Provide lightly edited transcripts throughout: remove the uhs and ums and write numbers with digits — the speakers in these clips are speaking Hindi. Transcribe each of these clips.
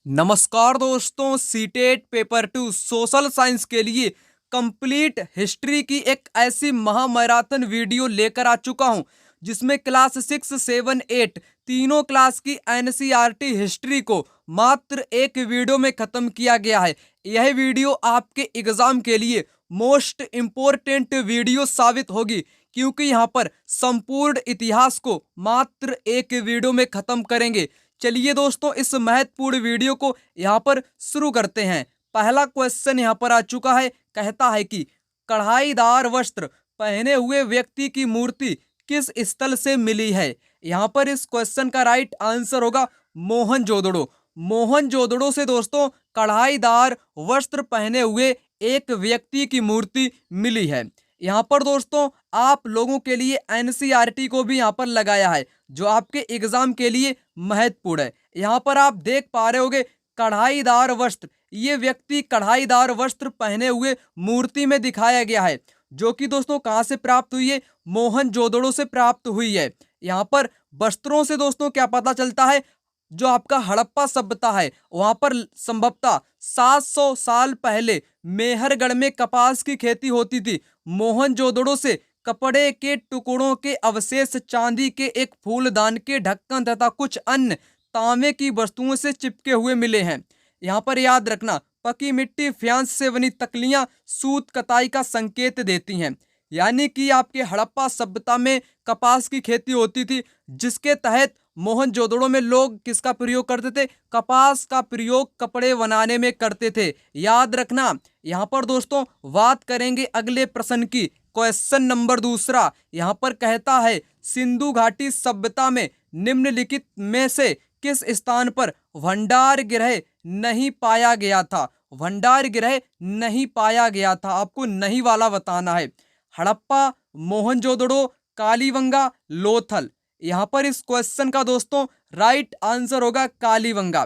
नमस्कार दोस्तों, सीटेट पेपर 2 सोशल साइंस के लिए कंप्लीट हिस्ट्री की एक ऐसी महामैराथन वीडियो लेकर आ चुका हूं जिसमें क्लास 6, 7, 8 तीनों क्लास की एनसीईआरटी हिस्ट्री को मात्र एक वीडियो में खत्म किया गया है। यह वीडियो आपके एग्जाम के लिए मोस्ट इम्पोर्टेंट वीडियो साबित होगी क्योंकि यहां पर संपूर्ण इतिहास को मात्र एक वीडियो में खत्म करेंगे। चलिए दोस्तों, इस महत्वपूर्ण वीडियो को यहाँ पर शुरू करते हैं। पहला क्वेश्चन यहाँ पर आ चुका है, कहता है कि कढ़ाईदार वस्त्र पहने हुए व्यक्ति की मूर्ति किस स्थल से मिली है। यहाँ पर इस क्वेश्चन का राइट आंसर होगा मोहनजोदड़ो। मोहनजोदड़ो से दोस्तों कढ़ाईदार वस्त्र पहने हुए एक व्यक्ति की मूर्ति मिली है। यहाँ पर दोस्तों आप लोगों के लिए एनसीईआरटी को भी यहाँ पर लगाया है जो आपके एग्जाम के लिए महत्वपूर्ण है। यहाँ पर आप देख पा रहे होगे कढ़ाईदार वस्त्र, ये व्यक्ति कढ़ाईदार वस्त्र पहने हुए मूर्ति में दिखाया गया है जो कि दोस्तों कहाँ से प्राप्त हुई है, मोहनजोदड़ो से प्राप्त हुई है। यहाँ पर वस्त्रों से दोस्तों क्या पता चलता है, जो आपका हड़प्पा सभ्यता है वहां पर संभवतः 700 साल पहले मेहरगढ़ में कपास की खेती होती थी। मोहनजोदड़ो से कपड़े के टुकड़ों के अवशेष, चांदी के एक फूलदान के ढक्कन तथा कुछ अन्य तांबे की वस्तुओं से चिपके हुए मिले हैं। यहाँ पर याद रखना, पकी मिट्टी, फ्यांस से बनी तकलियां सूत कताई का संकेत देती हैं। यानी कि आपके हड़प्पा सभ्यता में कपास की खेती होती थी जिसके तहत मोहनजोदड़ो में लोग किसका प्रयोग करते थे, कपास का प्रयोग कपड़े बनाने में करते थे। याद रखना। यहाँ पर दोस्तों बात करेंगे अगले प्रश्न की। क्वेश्चन नंबर दूसरा यहाँ पर कहता है सिंधु घाटी सभ्यता में निम्नलिखित में से किस स्थान पर भंडार गृह नहीं पाया गया था। भंडार गृह नहीं पाया गया था, आपको नहीं वाला बताना है। हड़प्पा, मोहनजोदड़ो, कालीबंगा, लोथल। यहाँ पर इस क्वेश्चन का दोस्तों राइट आंसर होगा कालीबंगा।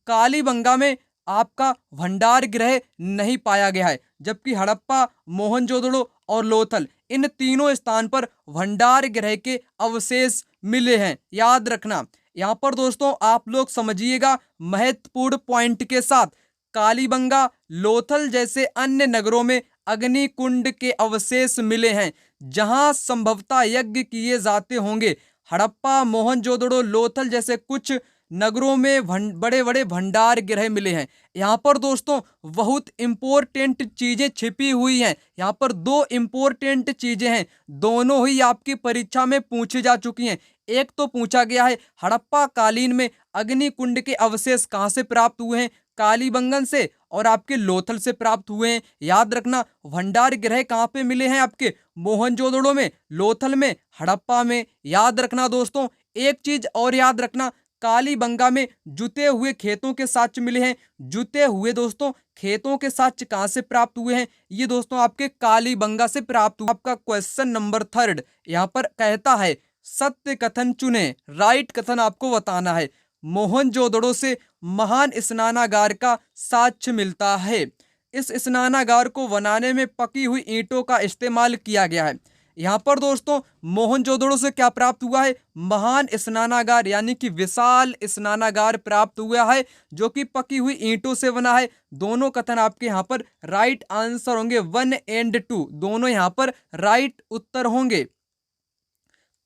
कालीबंगा में आपका भंडार गृह नहीं पाया गया है, जबकि हड़प्पा, मोहनजोदड़ो और लोथल इन तीनों स्थान पर भंडार गृह के अवशेष मिले हैं। याद रखना। यहाँ पर दोस्तों आप लोग समझिएगा महत्वपूर्ण पॉइंट के साथ, कालीबंगा, लोथल जैसे अन्य नगरों में अग्निकुंड के अवशेष मिले हैं जहां संभवतः यज्ञ किए जाते होंगे। हड़प्पा, मोहनजोदड़ो, लोथल जैसे कुछ नगरों में बड़े बड़े भंडार गृह मिले हैं। यहाँ पर दोस्तों बहुत इंपॉर्टेंट चीजें छिपी हुई हैं। यहाँ पर दो इंपॉर्टेंट चीजें हैं, दोनों ही आपकी परीक्षा में पूछी जा चुकी हैं। एक तो पूछा गया है हड़प्पा कालीन में अग्निकुंड के अवशेष कहाँ से प्राप्त हुए हैं, कालीबंगन से और आपके लोथल से प्राप्त हुए हैं। याद रखना भंडार गृह कहाँ पे मिले हैं, आपके मोहनजोदड़ो में, लोथल में, हड़प्पा में। याद रखना दोस्तों एक चीज और याद रखना, कालीबंगा में जुते हुए खेतों के साक्ष्य मिले हैं। जुते हुए दोस्तों खेतों के साक्ष्य कहाँ से प्राप्त हुए हैं, ये दोस्तों आपके कालीबंगा से प्राप्त हुआ। आपका क्वेश्चन नंबर थर्ड यहाँ पर कहता है सत्य कथन चुने। राइट कथन आपको बताना है। मोहनजोदड़ो से महान स्नानागार का साक्ष्य मिलता है। इस स्नानागार को बनाने में पकी हुई ईंटों का इस्तेमाल किया गया है। यहाँ पर दोस्तों मोहनजोदड़ो से क्या प्राप्त हुआ है, महान स्नानागार यानी कि विशाल स्नानागार प्राप्त हुआ है जो कि पकी हुई ईंटों से बना है। दोनों कथन आपके यहाँ पर राइट आंसर होंगे, 1 और 2 दोनों यहाँ पर राइट उत्तर होंगे।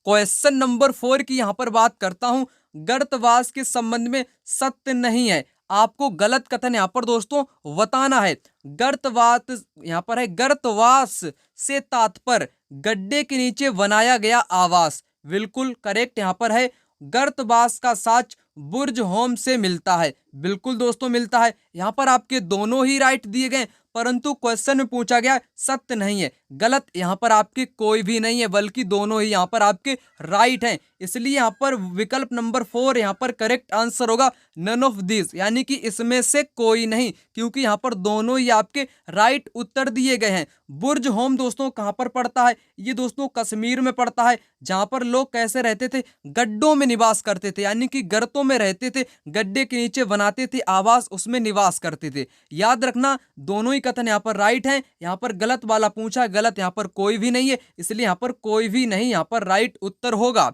क्वेश्चन नंबर 4 की यहाँ पर बात करता हूं, गर्तवास के संबंध में सत्य नहीं है। आपको गलत कथन यहाँ पर दोस्तों बताना है। गर्तवास यहाँ पर है, गर्तवास से तात्पर्य गड्ढे के नीचे बनाया गया आवास। बिल्कुल करेक्ट यहाँ पर है। गर्तवास का साक्ष्य बुर्ज होम से मिलता है। बिल्कुल दोस्तों मिलता है। यहाँ पर आपके दोनों ही राइट दिए गए, परंतु क्वेश्चन में पूछा गया सत्य नहीं है। गलत यहाँ पर आपके कोई भी नहीं है, बल्कि दोनों ही यहाँ पर आपके राइट हैं। इसलिए यहाँ पर विकल्प नंबर 4 यहाँ पर करेक्ट आंसर होगा, नन ऑफ दिस, यानी कि इसमें से कोई नहीं, क्योंकि यहाँ पर दोनों ही आपके राइट उत्तर दिए गए हैं। बुर्ज होम दोस्तों कहाँ पर पड़ता है, ये दोस्तों कश्मीर में पड़ता है, जहां पर लोग कैसे रहते थे, गड्ढों में निवास करते थे, यानी कि गर्तों में रहते थे, गड्ढे के नीचे बनाते थे आवास, उसमें निवास करते थे। याद रखना दोनों ही कथन यहाँ पर राइट हैं। यहाँ पर गलत वाला पूछा, गलत यहाँ पर कोई भी नहीं है, इसलिए यहाँ पर कोई भी नहीं यहाँ पर राइट उत्तर होगा।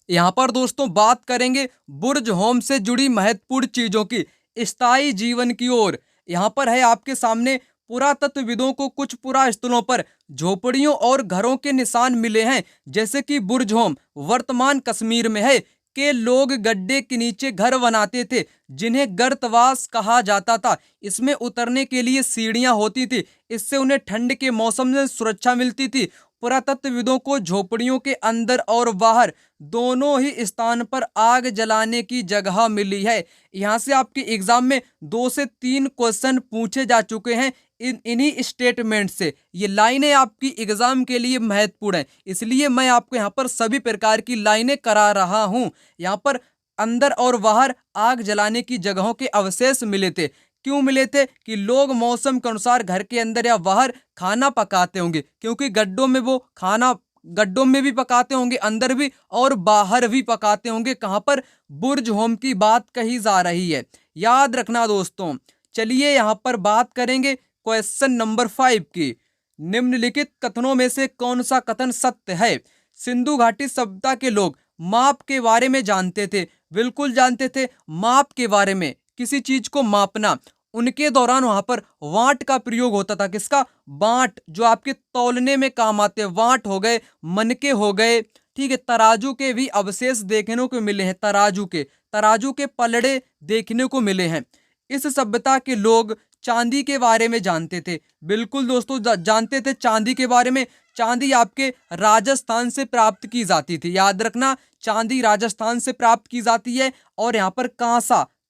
यहाँ पर दोस्तों बात करेंगे बुर्ज होम से जुड़ी महत्वपूर्ण चीजों की स्थायी जीवन की ओर। यहाँ पर है आपके सामने पुरातत्वविदों को कुछ पुरास्थलों पर झोपड़ियों और घरों के निशान मिले हैं, जैसे कि बुर्ज होम वर्तमान कश्मीर में है के लोग गड्ढे के नीचे घर बनाते थे जिन्हें गर्तवास कहा जाता था। इसमें उतरने के लिए सीढ़ियां होती थी, इससे उन्हें ठंड के मौसम में सुरक्षा मिलती थी। पुरातत्वविदों को झोपड़ियों के अंदर और बाहर दोनों ही स्थान पर आग जलाने की जगह मिली है। यहाँ से आपके एग्जाम में 2 से 3 क्वेश्चन पूछे जा चुके हैं इन्हीं स्टेटमेंट से। ये लाइनें आपकी एग्जाम के लिए महत्वपूर्ण है, इसलिए मैं आपको यहाँ पर सभी प्रकार की लाइनें करा रहा हूँ। यहाँ पर अंदर और बाहर आग जलाने की जगहों के अवशेष मिले थे। क्यों मिले थे? कि लोग मौसम के अनुसार घर के अंदर या बाहर खाना पकाते होंगे, क्योंकि गड्ढों में वो खाना गड्ढों में भी पकाते होंगे, अंदर भी और बाहर भी पकाते होंगे। कहां पर? बुर्ज होम की बात कही जा रही है, याद रखना दोस्तों। चलिए यहां पर बात करेंगे क्वेश्चन नंबर 5 की। निम्नलिखित कथनों में से कौन सा कथन सत्य है? सिंधु घाटी सभ्यता के लोग माप के बारे में जानते थे। बिल्कुल जानते थे, माप के बारे में, किसी चीज को मापना। उनके दौरान वहां पर वाट का प्रयोग होता था। किसका? वाट, जो आपके तौलने में काम आते हैं। वाट हो गए, मनके हो गए, ठीक है। तराजू के भी अवशेष देखने को मिले हैं, तराजू के पलड़े देखने को मिले हैं। इस सभ्यता के लोग चांदी के बारे में जानते थे। बिल्कुल दोस्तों जानते थे चांदी के बारे में। चांदी आपके राजस्थान से प्राप्त की जाती थी, याद रखना, चांदी राजस्थान से प्राप्त की जाती है। और यहाँ पर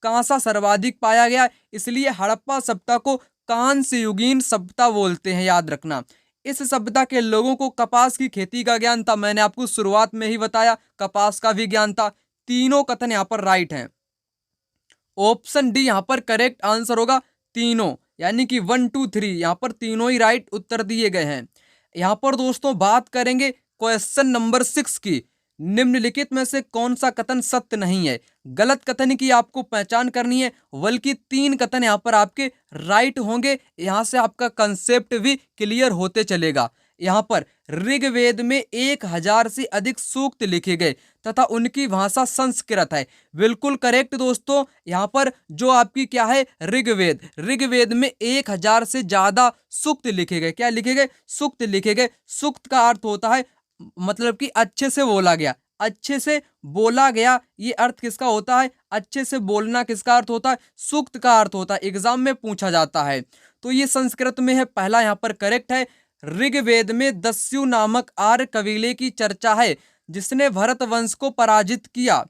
कांसा सर्वाधिक पाया गया, इसलिए हड़प्पा सभ्यता को कांस्य युगीन सभ्यता बोलते हैं, याद रखना। इस सभ्यता के लोगों को कपास की खेती का ज्ञान था। मैंने आपको शुरुआत में ही बताया, कपास का भी ज्ञान था। तीनों कथन यहाँ पर राइट हैं। ऑप्शन डी यहाँ पर करेक्ट आंसर होगा, तीनों, यानी कि 1 2 3 यहाँ पर तीनों ही राइट उत्तर दिए गए हैं। यहाँ पर दोस्तों बात करेंगे क्वेश्चन नंबर 6 की। निम्नलिखित में से कौन सा कथन सत्य नहीं है? गलत कथन की आपको पहचान करनी है, बल्कि 3 कथन यहाँ पर आपके राइट होंगे। यहाँ से आपका कंसेप्ट भी क्लियर होते चलेगा। यहाँ पर ऋग्वेद में 1000 से अधिक सूक्त लिखे गए तथा उनकी भाषा संस्कृत है। बिल्कुल करेक्ट दोस्तों। यहाँ पर जो आपकी क्या है? ऋग्वेद में 1000 से ज्यादा सूक्त लिखे गए। क्या लिखे गए? सूक्त लिखे गए। सूक्त का अर्थ होता है मतलब कि अच्छे से बोला गया, अच्छे से बोला गया। ये अर्थ किसका होता है? अच्छे से बोलना किसका अर्थ होता है? सूक्त का अर्थ होता है, एग्जाम में पूछा जाता है। तो ये संस्कृत में है, पहला यहाँ पर करेक्ट है। ऋग्वेद में दस्यु नामक आर्य कबीले की चर्चा है जिसने भरत वंश को पराजित किया।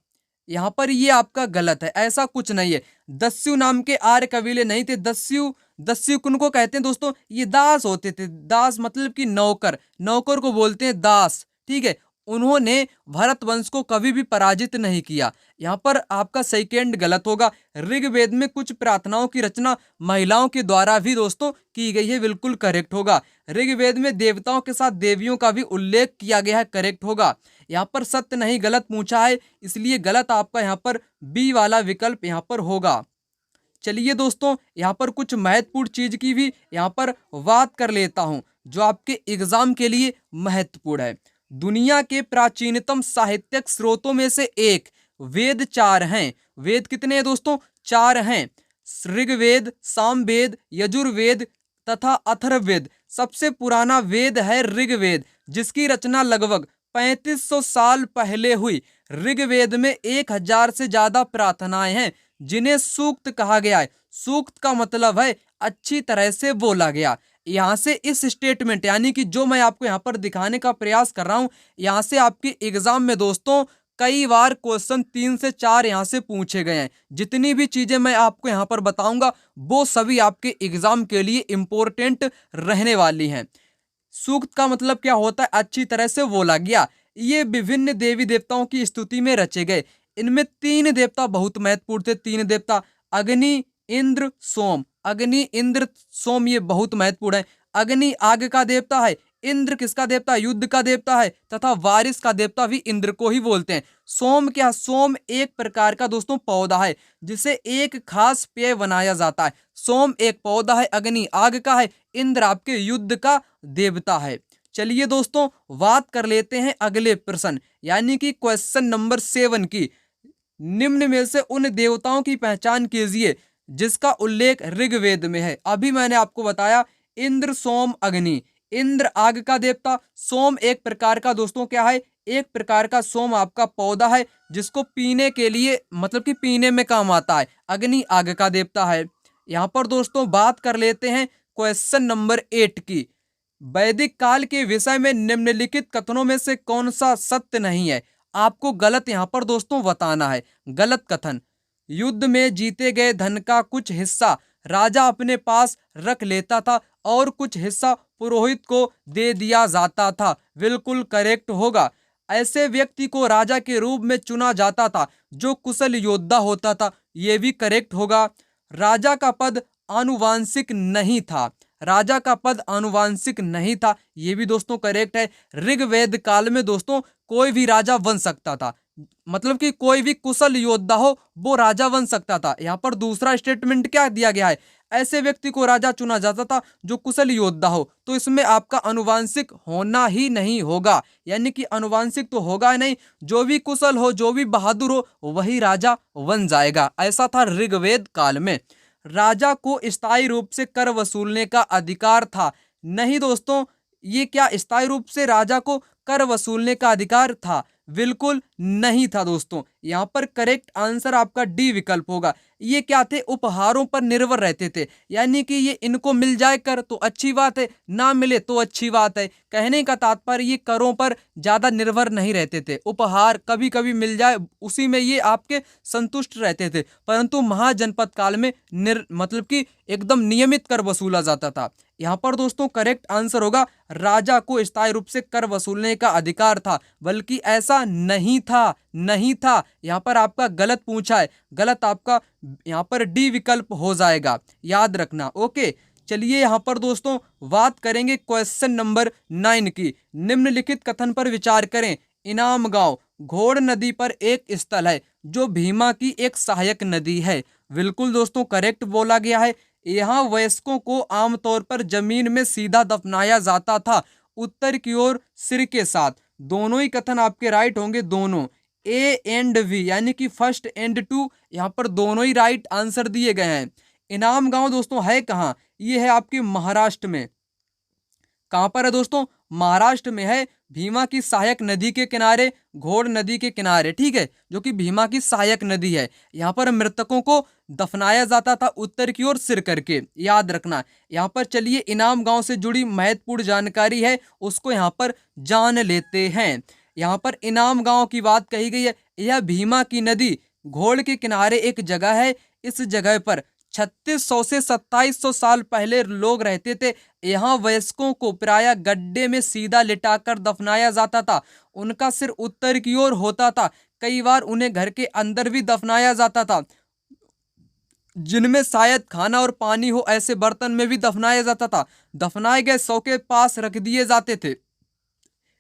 यहाँ पर ये आपका गलत है, ऐसा कुछ नहीं है। दस्यु नाम के आर्य कबीले नहीं थे। दस्यु किनको कहते हैं दोस्तों? ये दास होते थे। दास मतलब कि नौकर को बोलते हैं दास, ठीक है। उन्होंने भरत वंश को कभी भी पराजित नहीं किया। यहाँ पर आपका सेकंड गलत होगा। ऋग्वेद में कुछ प्रार्थनाओं की रचना महिलाओं के द्वारा भी दोस्तों की गई है, बिल्कुल करेक्ट होगा। ऋग्वेद में देवताओं के साथ देवियों का भी उल्लेख किया गया है, करेक्ट होगा। यहाँ पर सत्य नहीं गलत पूछा है, इसलिए गलत आपका यहाँ पर बी वाला विकल्प यहाँ पर होगा। चलिए दोस्तों, यहाँ पर कुछ महत्वपूर्ण चीज की भी यहाँ पर बात कर लेता हूं जो आपके एग्जाम के लिए महत्वपूर्ण है। दुनिया के प्राचीनतम साहित्यिक स्रोतों में से एक वेद 4 हैं। वेद कितने हैं दोस्तों? 4 हैं। ऋग्वेद, सामवेद, यजुर्वेद तथा अथर्ववेद। सबसे पुराना वेद है ऋग्वेद, जिसकी रचना लगभग 3500 साल पहले हुई। ऋग्वेद में 1000 से ज्यादा प्रार्थनाएं हैं जिन्हें सूक्त कहा गया है। सूक्त का मतलब है अच्छी तरह से बोला गया। यहाँ से इस स्टेटमेंट यानी कि जो मैं आपको यहाँ पर दिखाने का प्रयास कर रहा हूँ, यहाँ से आपके एग्जाम में दोस्तों कई बार क्वेश्चन 3 से 4 यहाँ से पूछे गए हैं। जितनी भी चीजें मैं आपको यहाँ पर बताऊंगा वो सभी आपके एग्जाम के लिए इंपॉर्टेंट रहने वाली हैं। सूक्त का मतलब क्या होता है? अच्छी तरह से बोला गया। ये विभिन्न देवी देवताओं की स्तुति में रचे गए। इनमें 3 देवता बहुत महत्वपूर्ण थे। 3 देवता अग्नि, इंद्र, सोम। अग्नि, इंद्र, सोम ये बहुत महत्वपूर्ण है। अग्नि आग का देवता है। इंद्र किसका देवता? युद्ध का देवता है तथा बारिश का देवता भी इंद्र को ही बोलते हैं। सोम क्या? सोम एक प्रकार का दोस्तों पौधा है जिसे एक खास पेय बनाया जाता है। सोम एक पौधा है। अग्नि आग का है। इंद्र आपके युद्ध का देवता है। चलिए दोस्तों बात कर लेते हैं अगले प्रश्न यानी कि क्वेश्चन नंबर 7 की। निम्न में से उन देवताओं की पहचान कीजिए जिसका उल्लेख ऋग्वेद में है। अभी मैंने आपको बताया इंद्र, सोम, अग्नि। इंद्र आग का देवता, सोम एक प्रकार का दोस्तों क्या है, एक प्रकार का सोम आपका पौधा है जिसको पीने के लिए मतलब कि पीने में काम आता है। अग्नि आग का देवता है। यहाँ पर दोस्तों बात कर लेते हैं क्वेश्चन नंबर 8 की। वैदिक काल के विषय में निम्नलिखित कथनों में से कौन सा सत्य नहीं है। आपको गलत यहाँ पर दोस्तों बताना है। गलत कथन, युद्ध में जीते गए धन का कुछ हिस्सा राजा अपने पास रख लेता था और कुछ हिस्सा पुरोहित को दे दिया जाता था। बिल्कुल करेक्ट होगा। ऐसे व्यक्ति को राजा के रूप में चुना जाता था जो कुशल योद्धा होता था। यह भी करेक्ट होगा। राजा का पद आनुवांशिक नहीं था। राजा का पद आनुवांशिक नहीं था, ये भी दोस्तों करेक्ट है। ऋग्वेद काल में दोस्तों कोई भी राजा बन सकता था, मतलब कि कोई भी कुशल योद्धा हो वो राजा बन सकता था। यहाँ पर दूसरा स्टेटमेंट क्या दिया गया है, ऐसे व्यक्ति को राजा चुना जाता था जो कुशल योद्धा हो, तो इसमें आपका आनुवांशिक होना ही नहीं होगा, यानी कि आनुवांशिक तो होगा ही नहीं। जो भी कुशल हो, जो भी बहादुर हो, वही राजा बन जाएगा। ऐसा था ऋग्वेद काल में। राजा को स्थायी रूप से कर वसूलने का अधिकार था। नहीं दोस्तों, ये क्या स्थायी रूप से राजा को कर वसूलने का अधिकार था? बिल्कुल नहीं था दोस्तों। यहाँ पर करेक्ट आंसर आपका डी विकल्प होगा। ये क्या थे, उपहारों पर निर्भर रहते थे, यानी कि ये इनको मिल जाए कर तो अच्छी बात है, ना मिले तो अच्छी बात है। कहने का तात्पर्य ये करों पर ज्यादा निर्भर नहीं रहते थे। उपहार कभी कभी मिल जाए उसी में ये आपके संतुष्ट रहते थे, परंतु महाजनपद काल में मतलब कि एकदम नियमित कर वसूला जाता था। यहाँ पर दोस्तों करेक्ट आंसर होगा राजा को स्थायी रूप से कर वसूलने का अधिकार था, बल्कि ऐसा नहीं था, नहीं था। यहाँ पर आपका गलत पूछा है, गलत आपका यहाँ पर डी विकल्प हो जाएगा, याद रखना। ओके, चलिए यहाँ पर दोस्तों बात करेंगे क्वेश्चन नंबर 9 की। निम्नलिखित कथन पर विचार करें। इनाम गांव घोड़ नदी पर एक स्थल है जो भीमा की एक सहायक नदी है। बिल्कुल दोस्तों करेक्ट बोला गया है। यहाँ वयस्कों को आमतौर पर जमीन में सीधा दफनाया जाता था, उत्तर की ओर सिर के साथ। दोनों ही कथन आपके राइट होंगे, दोनों ए एंड वी, यानी कि फर्स्ट एंड टू, यहाँ पर दोनों ही राइट आंसर दिए गए हैं। इनाम गांव दोस्तों है कहाँ, ये है आपके महाराष्ट्र में। कहाँ पर है दोस्तों, महाराष्ट्र में है, भीमा की सहायक नदी के किनारे, घोड़ नदी के किनारे, ठीक है, जो कि भीमा की सहायक नदी है। यहाँ पर मृतकों को दफनाया जाता था उत्तर की ओर सिर करके, याद रखना। यहाँ पर चलिए इनाम गांव से जुड़ी महत्वपूर्ण जानकारी है, उसको यहाँ पर जान लेते हैं। यहाँ पर इनाम गांव की बात कही गई है। यह भीमा की नदी घोड़ के किनारे एक जगह है। इस जगह पर 3600 से 2700 साल पहले लोग रहते थे। यहाँ वयस्कों को प्रायः गड्ढे में सीधा लिटाकर दफनाया जाता था। उनका सिर उत्तर की ओर होता था। कई बार उन्हें घर के अंदर भी दफनाया जाता था, जिनमें शायद खाना और पानी हो, ऐसे बर्तन में भी दफनाया जाता था। दफनाए गए शव के पास रख दिए जाते थे।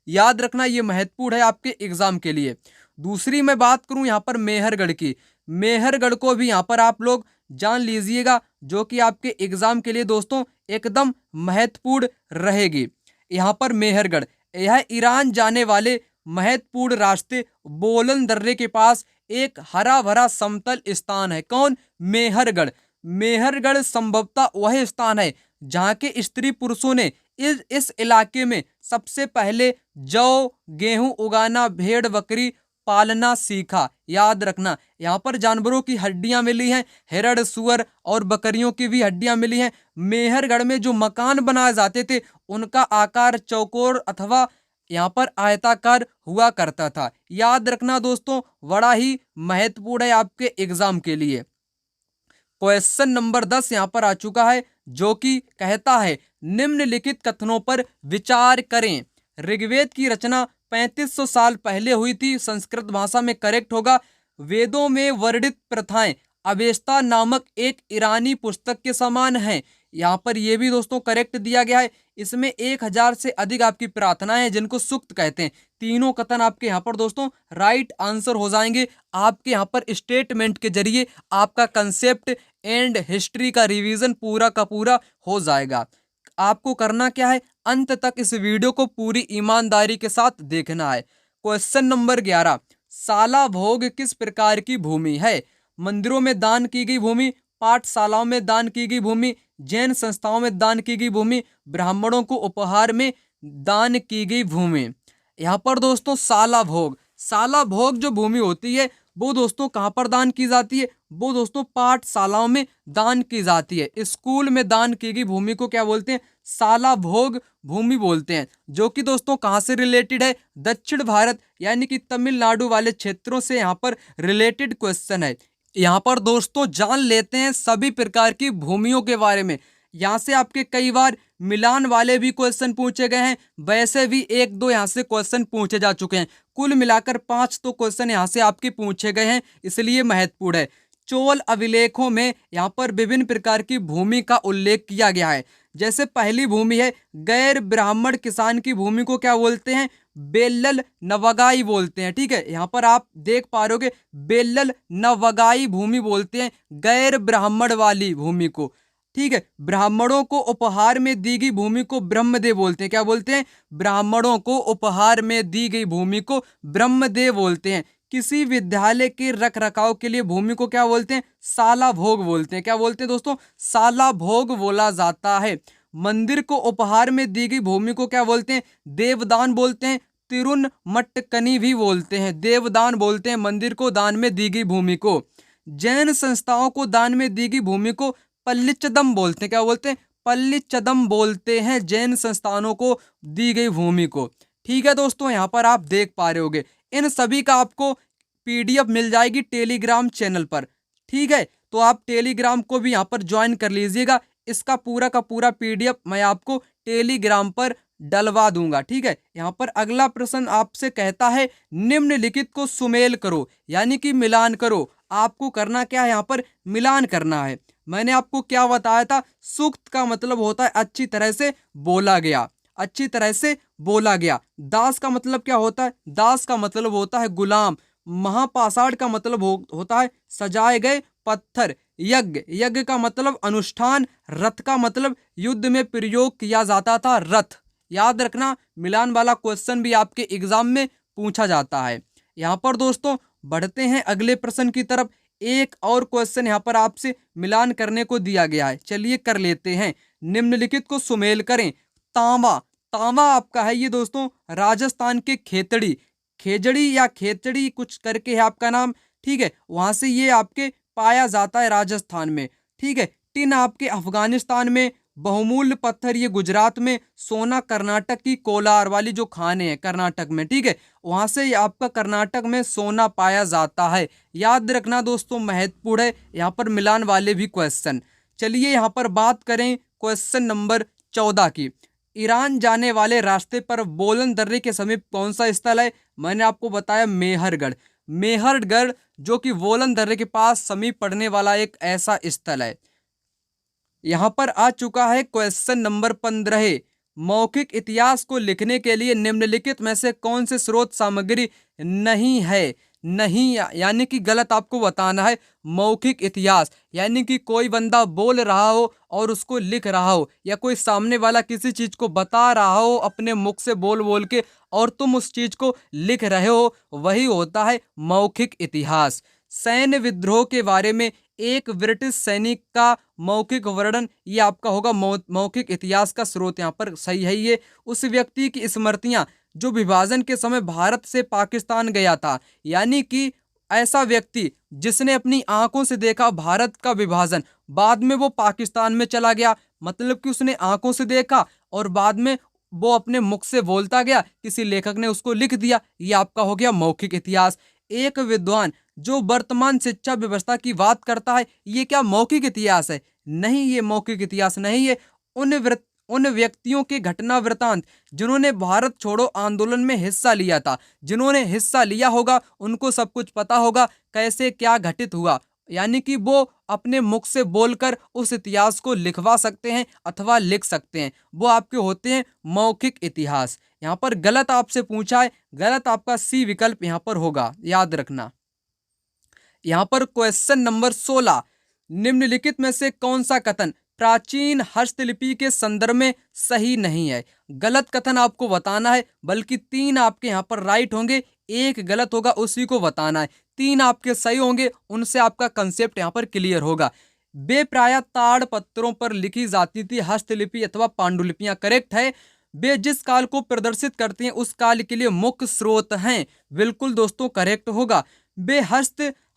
याद रखना, ये महत्वपूर्ण है आपके एग्जाम के लिए। दूसरी मैं बात करूं यहाँ पर मेहरगढ़ की। मेहरगढ़ को भी यहाँ पर आप लोग जान लीजिएगा, जो कि आपके एग्जाम के लिए दोस्तों एकदम महत्वपूर्ण रहेगी। यहाँ पर मेहरगढ़, यह ईरान जाने वाले महत्वपूर्ण रास्ते बोलन दर्रे के पास एक हरा भरा समतल स्थान है। कौन? मेहरगढ़। मेहरगढ़ संभवतः वह स्थान है जहाँ के स्त्री पुरुषों ने इस इलाके में सबसे पहले जौ, गेहूं उगाना, भेड़ बकरी पालना सीखा। याद रखना, यहाँ पर जानवरों की हड्डियां मिली हैं, हिरण, सुअर और बकरियों की भी हड्डियां मिली हैं। मेहरगढ़ में जो मकान बनाए जाते थे उनका आकार चौकोर अथवा यहाँ पर आयताकार हुआ करता था। याद रखना दोस्तों, बड़ा ही महत्वपूर्ण है आपके एग्जाम के लिए। क्वेश्चन नंबर 10 यहाँ पर आ चुका है, जो कि कहता है निम्नलिखित कथनों पर विचार करें। ऋग्वेद की रचना 3500 साल पहले हुई थी, संस्कृत भाषा में करेक्ट होगा। वेदों में वर्णित प्रथाएं अवेस्ता नामक एक ईरानी पुस्तक के समान हैं। यहाँ पर यह भी दोस्तों करेक्ट दिया गया है। इसमें 1000 से अधिक आपकी प्रार्थनाएं हैं जिनको सूक्त कहते हैं। तीनों कथन आपके यहाँ पर दोस्तों राइट आंसर हो जाएंगे। आपके यहाँ पर स्टेटमेंट के जरिए आपका कंसेप्ट एंड हिस्ट्री का रिवीजन पूरा का पूरा हो जाएगा। आपको करना क्या है, अंत तक इस वीडियो को पूरी ईमानदारी के साथ देखना है। क्वेश्चन नंबर 11, साला भोग किस प्रकार की भूमि है? मंदिरों में दान की गई भूमि, पाठशालाओं में दान की गई भूमि, जैन संस्थाओं में दान की गई भूमि, ब्राह्मणों को उपहार में दान की गई भूमि। यहाँ पर दोस्तों साला भोग जो भूमि होती है वो दोस्तों कहाँ पर दान की जाती है? वो दोस्तों पाठशालाओं में दान की जाती है। स्कूल में दान की गई भूमि को क्या बोलते हैं? साला भोग भूमि बोलते हैं, जो कि दोस्तों कहाँ से रिलेटेड है? दक्षिण भारत यानी कि तमिलनाडु वाले क्षेत्रों से यहाँ पर रिलेटेड क्वेश्चन है। यहाँ पर दोस्तों जान लेते हैं सभी प्रकार की भूमियों के बारे में। यहाँ से आपके कई बार मिलान वाले भी क्वेश्चन पूछे गए हैं, वैसे भी एक दो यहाँ से क्वेश्चन पूछे जा चुके हैं। कुल मिलाकर 5 तो क्वेश्चन यहाँ से आपके पूछे गए हैं, इसलिए महत्वपूर्ण है। चोल अभिलेखों में यहाँ पर विभिन्न प्रकार की भूमि का उल्लेख किया गया है। जैसे पहली भूमि है गैर ब्राह्मण किसान की भूमि को क्या बोलते हैं? बेल्लल नवगाई बोलते हैं। ठीक है, यहाँ पर आप देख पा रहे हो बेल्लल नवगाई भूमि बोलते हैं गैर ब्राह्मण वाली भूमि को। ठीक है, ब्राह्मणों को उपहार में दी गई भूमि को ब्रह्मदेव बोलते हैं। क्या बोलते हैं? ब्राह्मणों को उपहार में दी गई भूमि को ब्रह्मदेव बोलते हैं। किसी विद्यालय के रख रखाव के लिए भूमि को क्या बोलते हैं? साला भोग बोलते हैं। क्या बोलते हैं दोस्तों? साला भोग बोला जाता है। मंदिर को उपहार में दी गई भूमि को क्या बोलते हैं? देवदान बोलते हैं। तिरुन मट्टकनी भी बोलते हैं, देवदान बोलते हैं मंदिर को दान में दी गई भूमि को। जैन संस्थाओं को दान में दी गई भूमि को पल्लिचदम बोलते हैं। क्या बोलते हैं? पल्लिचदम बोलते हैं जैन संस्थानों को दी गई भूमि को। ठीक है दोस्तों, यहाँ पर आप देख पा रहे होगे इन सभी का आपको पीडीएफ मिल जाएगी टेलीग्राम चैनल पर। ठीक है, तो आप टेलीग्राम को भी यहाँ पर ज्वाइन कर लीजिएगा। इसका पूरा का पूरा पीडीएफ मैं आपको टेलीग्राम पर डलवा दूंगा। ठीक है, यहाँ पर अगला प्रश्न आपसे कहता है निम्नलिखित को सुमेल करो, यानी कि मिलान करो। आपको करना क्या है? यहाँ पर मिलान करना है। मैंने आपको क्या बताया था? सूक्त का मतलब होता है अच्छी तरह से बोला गया, अच्छी तरह से बोला गया। दास का मतलब क्या होता है? दास का मतलब होता है गुलाम। महापाषाण का मतलब होता है सजाए गए पत्थर। यज्ञ का मतलब अनुष्ठान। रथ का मतलब युद्ध में प्रयोग किया जाता था रथ। याद रखना, मिलान वाला क्वेश्चन भी आपके एग्जाम में पूछा जाता है। यहाँ पर दोस्तों बढ़ते हैं अगले प्रश्न की तरफ। एक और क्वेश्चन यहाँ पर आपसे मिलान करने को दिया गया है, चलिए कर लेते हैं। निम्नलिखित को सुमेल करें। तांबा आपका है ये दोस्तों राजस्थान के खेजड़ी या खेतड़ी कुछ करके है आपका नाम। ठीक है, वहां से ये आपके पाया जाता है राजस्थान में। ठीक है, टिन आपके अफगानिस्तान में, बहुमूल्य पत्थर ये गुजरात में, सोना कर्नाटक की कोलार वाली जो खाने हैं कर्नाटक में। ठीक है, वहां से आपका कर्नाटक में सोना पाया जाता है। याद रखना दोस्तों, महत्वपूर्ण है यहाँ पर मिलान वाले भी क्वेश्चन। चलिए यहाँ पर बात करें क्वेश्चन नंबर 14 की। ईरान जाने वाले रास्ते पर बोलन दर्रे के समीप कौन सा स्थल है? मैंने आपको बताया मेहरगढ़ जो कि बोलन दर्रे के पास समीप पड़ने वाला एक ऐसा स्थल है। यहाँ पर आ चुका है क्वेश्चन नंबर 15। मौखिक इतिहास को लिखने के लिए निम्नलिखित में से कौन से स्रोत सामग्री नहीं है? नहीं यानी कि गलत आपको बताना है। मौखिक इतिहास यानी कि कोई बंदा बोल रहा हो और उसको लिख रहा हो, या कोई सामने वाला किसी चीज को बता रहा हो अपने मुख से बोल बोल के और तुम उस चीज को लिख रहे हो, वही होता है मौखिक इतिहास। सैन्य विद्रोह के बारे में एक ब्रिटिश सैनिक का मौखिक वर्णन, ये आपका होगा मौखिक इतिहास का स्रोत। यहाँ पर सही है ये उस व्यक्ति की स्मृतियां जो विभाजन के समय भारत से पाकिस्तान गया था, यानी कि ऐसा व्यक्ति जिसने अपनी आंखों से देखा भारत का विभाजन, बाद में वो पाकिस्तान में चला गया, मतलब कि उसने आंखों से देखा और बाद में वो अपने मुख से बोलता गया, किसी लेखक ने उसको लिख दिया। ये आपका हो गया मौखिक इतिहास। एक विद्वान जो वर्तमान शिक्षा व्यवस्था की बात करता है, ये क्या मौखिक इतिहास है? नहीं, ये मौखिक इतिहास नहीं है। उन व्यक्तियों के घटना वृतांत जिन्होंने भारत छोड़ो आंदोलन में हिस्सा लिया था, जिन्होंने हिस्सा लिया होगा उनको सब कुछ पता होगा कैसे क्या घटित हुआ, यानी कि वो अपने मुख से बोलकर उस इतिहास को लिखवा सकते हैं अथवा लिख सकते हैं। वो आपके होते हैं मौखिक इतिहास। यहाँ पर गलत आपसे पूछा है, गलत आपका सी विकल्प यहाँ पर होगा, याद रखना। यहाँ पर क्वेश्चन नंबर 16। निम्नलिखित में से कौन सा कथन प्राचीन हस्तलिपि के संदर्भ में सही नहीं है। गलत कथन आपको बताना है, बल्कि 3 आपके यहाँ पर राइट होंगे, 1 गलत होगा, उसी को बताना है। 3 आपके सही होंगे, उनसे आपका कंसेप्ट यहाँ पर क्लियर होगा। वे प्रायः ताड़ पत्रों पर लिखी जाती थी हस्तलिपि अथवा पांडुलिपियां, करेक्ट है। वे जिस काल को प्रदर्शित करती हैं उस काल के लिए मुख्य स्रोत हैं, बिल्कुल दोस्तों करेक्ट होगा। वे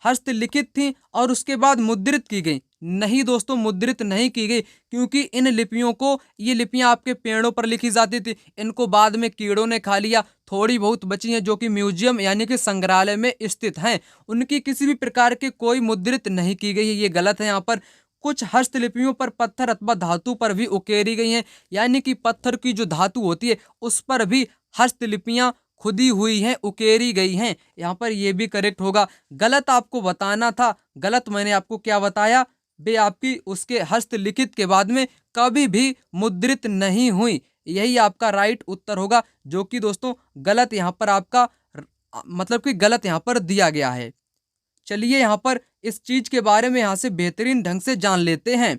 हस्तलिखित थी और उसके बाद मुद्रित की गई, नहीं दोस्तों मुद्रित नहीं की गई, क्योंकि इन लिपियों को, ये लिपियां आपके पेड़ों पर लिखी जाती थी, इनको बाद में कीड़ों ने खा लिया, थोड़ी बहुत बची हैं जो कि म्यूजियम यानी कि संग्रहालय में स्थित हैं। उनकी किसी भी प्रकार के कोई मुद्रित नहीं की गई है, ये गलत है। यहाँ पर कुछ हस्तलिपियों पर पत्थर अथवा धातु पर भी उकेरी गई हैं, यानी कि पत्थर की जो धातु होती है उस पर भी हस्तलिपियां खुदी हुई हैं, उकेरी गई हैं। यहाँ पर ये भी करेक्ट होगा। गलत आपको बताना था, गलत मैंने आपको क्या बताया, वे आपकी उसके हस्तलिखित के बाद में कभी भी मुद्रित नहीं हुई, यही आपका राइट उत्तर होगा, जो कि दोस्तों गलत यहाँ पर आपका मतलब कि गलत यहाँ पर दिया गया है। चलिए यहाँ पर इस चीज के बारे में यहाँ से बेहतरीन ढंग से जान लेते हैं।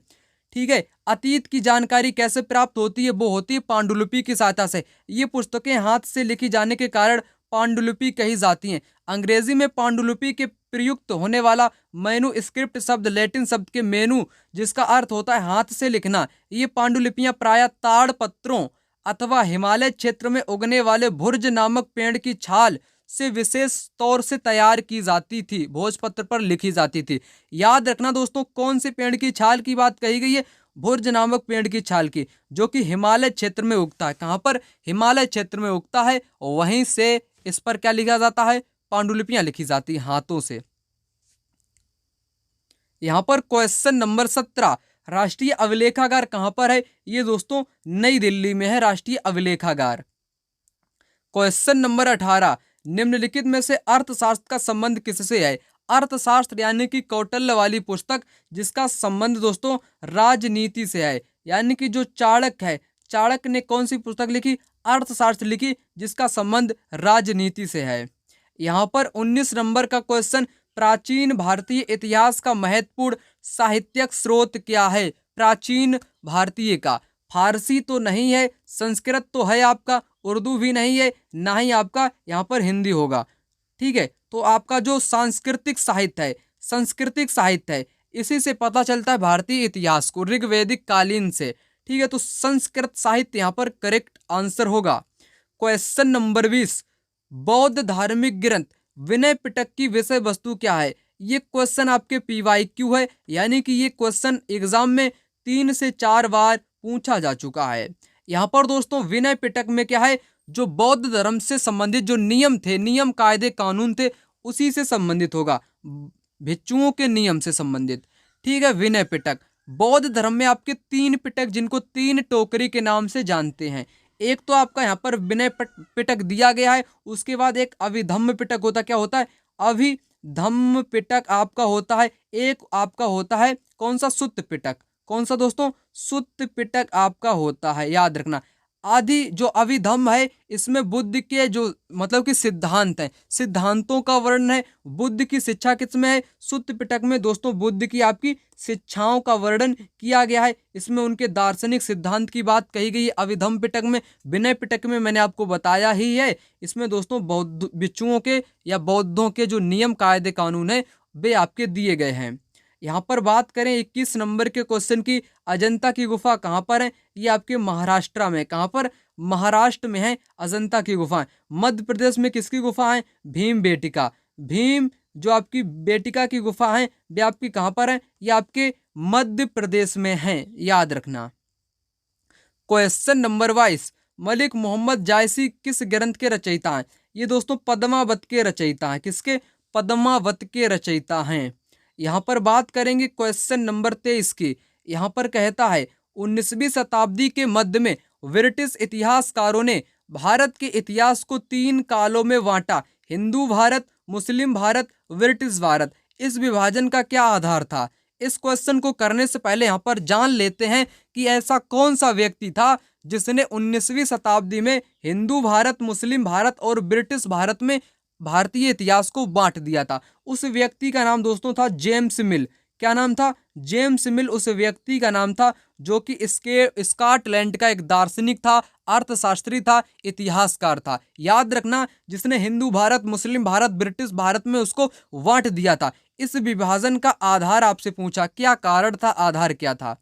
ठीक है, अतीत की जानकारी कैसे प्राप्त होती है, वो होती है पांडुलिपि की सहायता से। ये पुस्तकें हाथ से लिखी जाने के कारण पांडुलिपि कही जाती हैं। अंग्रेजी में पांडुलिपि के प्रयुक्त होने वाला मैन्युस्क्रिप्ट शब्द लैटिन शब्द के मेनू, जिसका अर्थ होता है हाथ से लिखना। ये पांडुलिपियां प्रायः ताड़ पत्रों अथवा हिमालय क्षेत्र में उगने वाले भुर्ज नामक पेड़ की छाल से विशेष तौर से तैयार की जाती थी, भोजपत्र पर लिखी जाती थी। याद रखना दोस्तों, कौन से पेड़ की छाल की बात कही गई है, भुर्ज नामक पेड़ की छाल की, जो कि हिमालय क्षेत्र में उगता है। कहाँ पर, हिमालय क्षेत्र में उगता है, वहीं से इस पर क्या लिखा जाता है, पांडुलिपियां लिखी जाती हैं हाथों से। यहाँ पर क्वेश्चन नंबर 17, राष्ट्रीय अभिलेखागार कहाँ पर है, ये दोस्तों नई दिल्ली में है राष्ट्रीय अभिलेखागार। क्वेश्चन नंबर 18, निम्नलिखित में से अर्थशास्त्र का संबंध किससे है। अर्थशास्त्र यानी कि कौटिल्य वाली पुस्तक, जिसका संबंध दोस्तों राजनीति से है, यानी कि जो चाणक्य है, चाणक्य ने कौन सी पुस्तक लिखी, अर्थशास्त्र लिखी, जिसका संबंध राजनीति से है। यहाँ पर 19 नंबर का क्वेश्चन, प्राचीन भारतीय इतिहास का महत्वपूर्ण साहित्यिक स्रोत क्या है। प्राचीन भारतीय का, फारसी तो नहीं है, संस्कृत तो है आपका, उर्दू भी नहीं है, ना ही आपका यहाँ पर हिंदी होगा। ठीक है, तो आपका जो सांस्कृतिक साहित्य है, सांस्कृतिक साहित्य है, इसी से पता चलता है भारतीय इतिहास को, ऋग्वैदिक कालीन से। ठीक है, तो संस्कृत साहित्य यहाँ पर करेक्ट आंसर होगा। क्वेश्चन नंबर 20, बौद्ध धार्मिक ग्रंथ विनय पिटक की विषय वस्तु क्या है। ये क्वेश्चन आपके PYQ है, यानी कि ये क्वेश्चन एग्जाम में 3 से 4 बार पूछा जा चुका है। यहाँ पर दोस्तों विनय पिटक में क्या है, जो बौद्ध धर्म से संबंधित जो नियम थे, नियम कायदे कानून थे, उसी से संबंधित होगा, भिक्षुओं के नियम से संबंधित। ठीक है, विनय पिटक। बौद्ध धर्म में आपके 3 पिटक, जिनको 3 टोकरी के नाम से जानते हैं। एक तो आपका यहाँ पर विनय पिटक दिया गया है, उसके बाद एक अभिधम्म पिटक होता, क्या होता है, अभिधम्म पिटक आपका होता है। एक आपका होता है कौन सा, सुत्त पिटक। कौन सा दोस्तों, सुत्त पिटक आपका होता है, याद रखना। आदि जो अभिधम्म है, इसमें बुद्ध के जो मतलब कि सिद्धांत हैं, सिद्धांतों का वर्णन है। बुद्ध की शिक्षा किसमें है, सुत्त पिटक में दोस्तों बुद्ध की आपकी शिक्षाओं का वर्णन किया गया है, इसमें उनके दार्शनिक सिद्धांत की बात कही गई है अभिधम्म पिटक में। विनय पिटक में मैंने आपको बताया ही है, इसमें दोस्तों बौद्ध भिक्षुओं के या बौद्धों के जो नियम कायदे कानून है वे आपके दिए गए हैं। यहाँ पर बात करें 21 नंबर के क्वेश्चन की, अजंता की गुफा कहाँ पर है, ये आपके महाराष्ट्र में। कहाँ पर, महाराष्ट्र में है अजंता की गुफा। मध्य प्रदेश में किसकी गुफा है, भीम बेटिका। भीम जो आपकी बेटिका की गुफा है, वे आपकी कहाँ पर है, ये आपके मध्य प्रदेश में है, याद रखना। क्वेश्चन नंबर 22, मलिक मोहम्मद जायसी किस ग्रंथ के रचयिता हैं। ये दोस्तों पद्मावत के रचयिता हैं, किसके, पद्मावत के रचयिता हैं। यहाँ पर बात करेंगे क्वेश्चन नंबर 23 की। यहाँ पर कहता है 19वीं शताब्दी के मध्य में ब्रिटिश इतिहासकारों ने भारत के इतिहास को 3 कालों में बांटा, हिंदू भारत, मुस्लिम भारत, ब्रिटिश भारत। इस विभाजन का क्या आधार था। इस क्वेश्चन को करने से पहले यहाँ पर जान लेते हैं कि ऐसा कौन सा व्यक्ति था जिसने 19वीं शताब्दी में हिंदू भारत, मुस्लिम भारत और ब्रिटिश भारत में भारतीय इतिहास को बांट दिया था। उस व्यक्ति का नाम दोस्तों था जेम्स मिल। क्या नाम था? जेम्स मिल उस व्यक्ति का नाम था जो कि इसके स्कॉटलैंड का एक दार्शनिक था, अर्थशास्त्री था, इतिहासकार था। याद रखना, जिसने हिंदू भारत, मुस्लिम भारत, ब्रिटिश भारत में उसको बांट दिया था। इस विभाजन का आधार आपसे पूछा, क्या कारण था, आधार क्या था?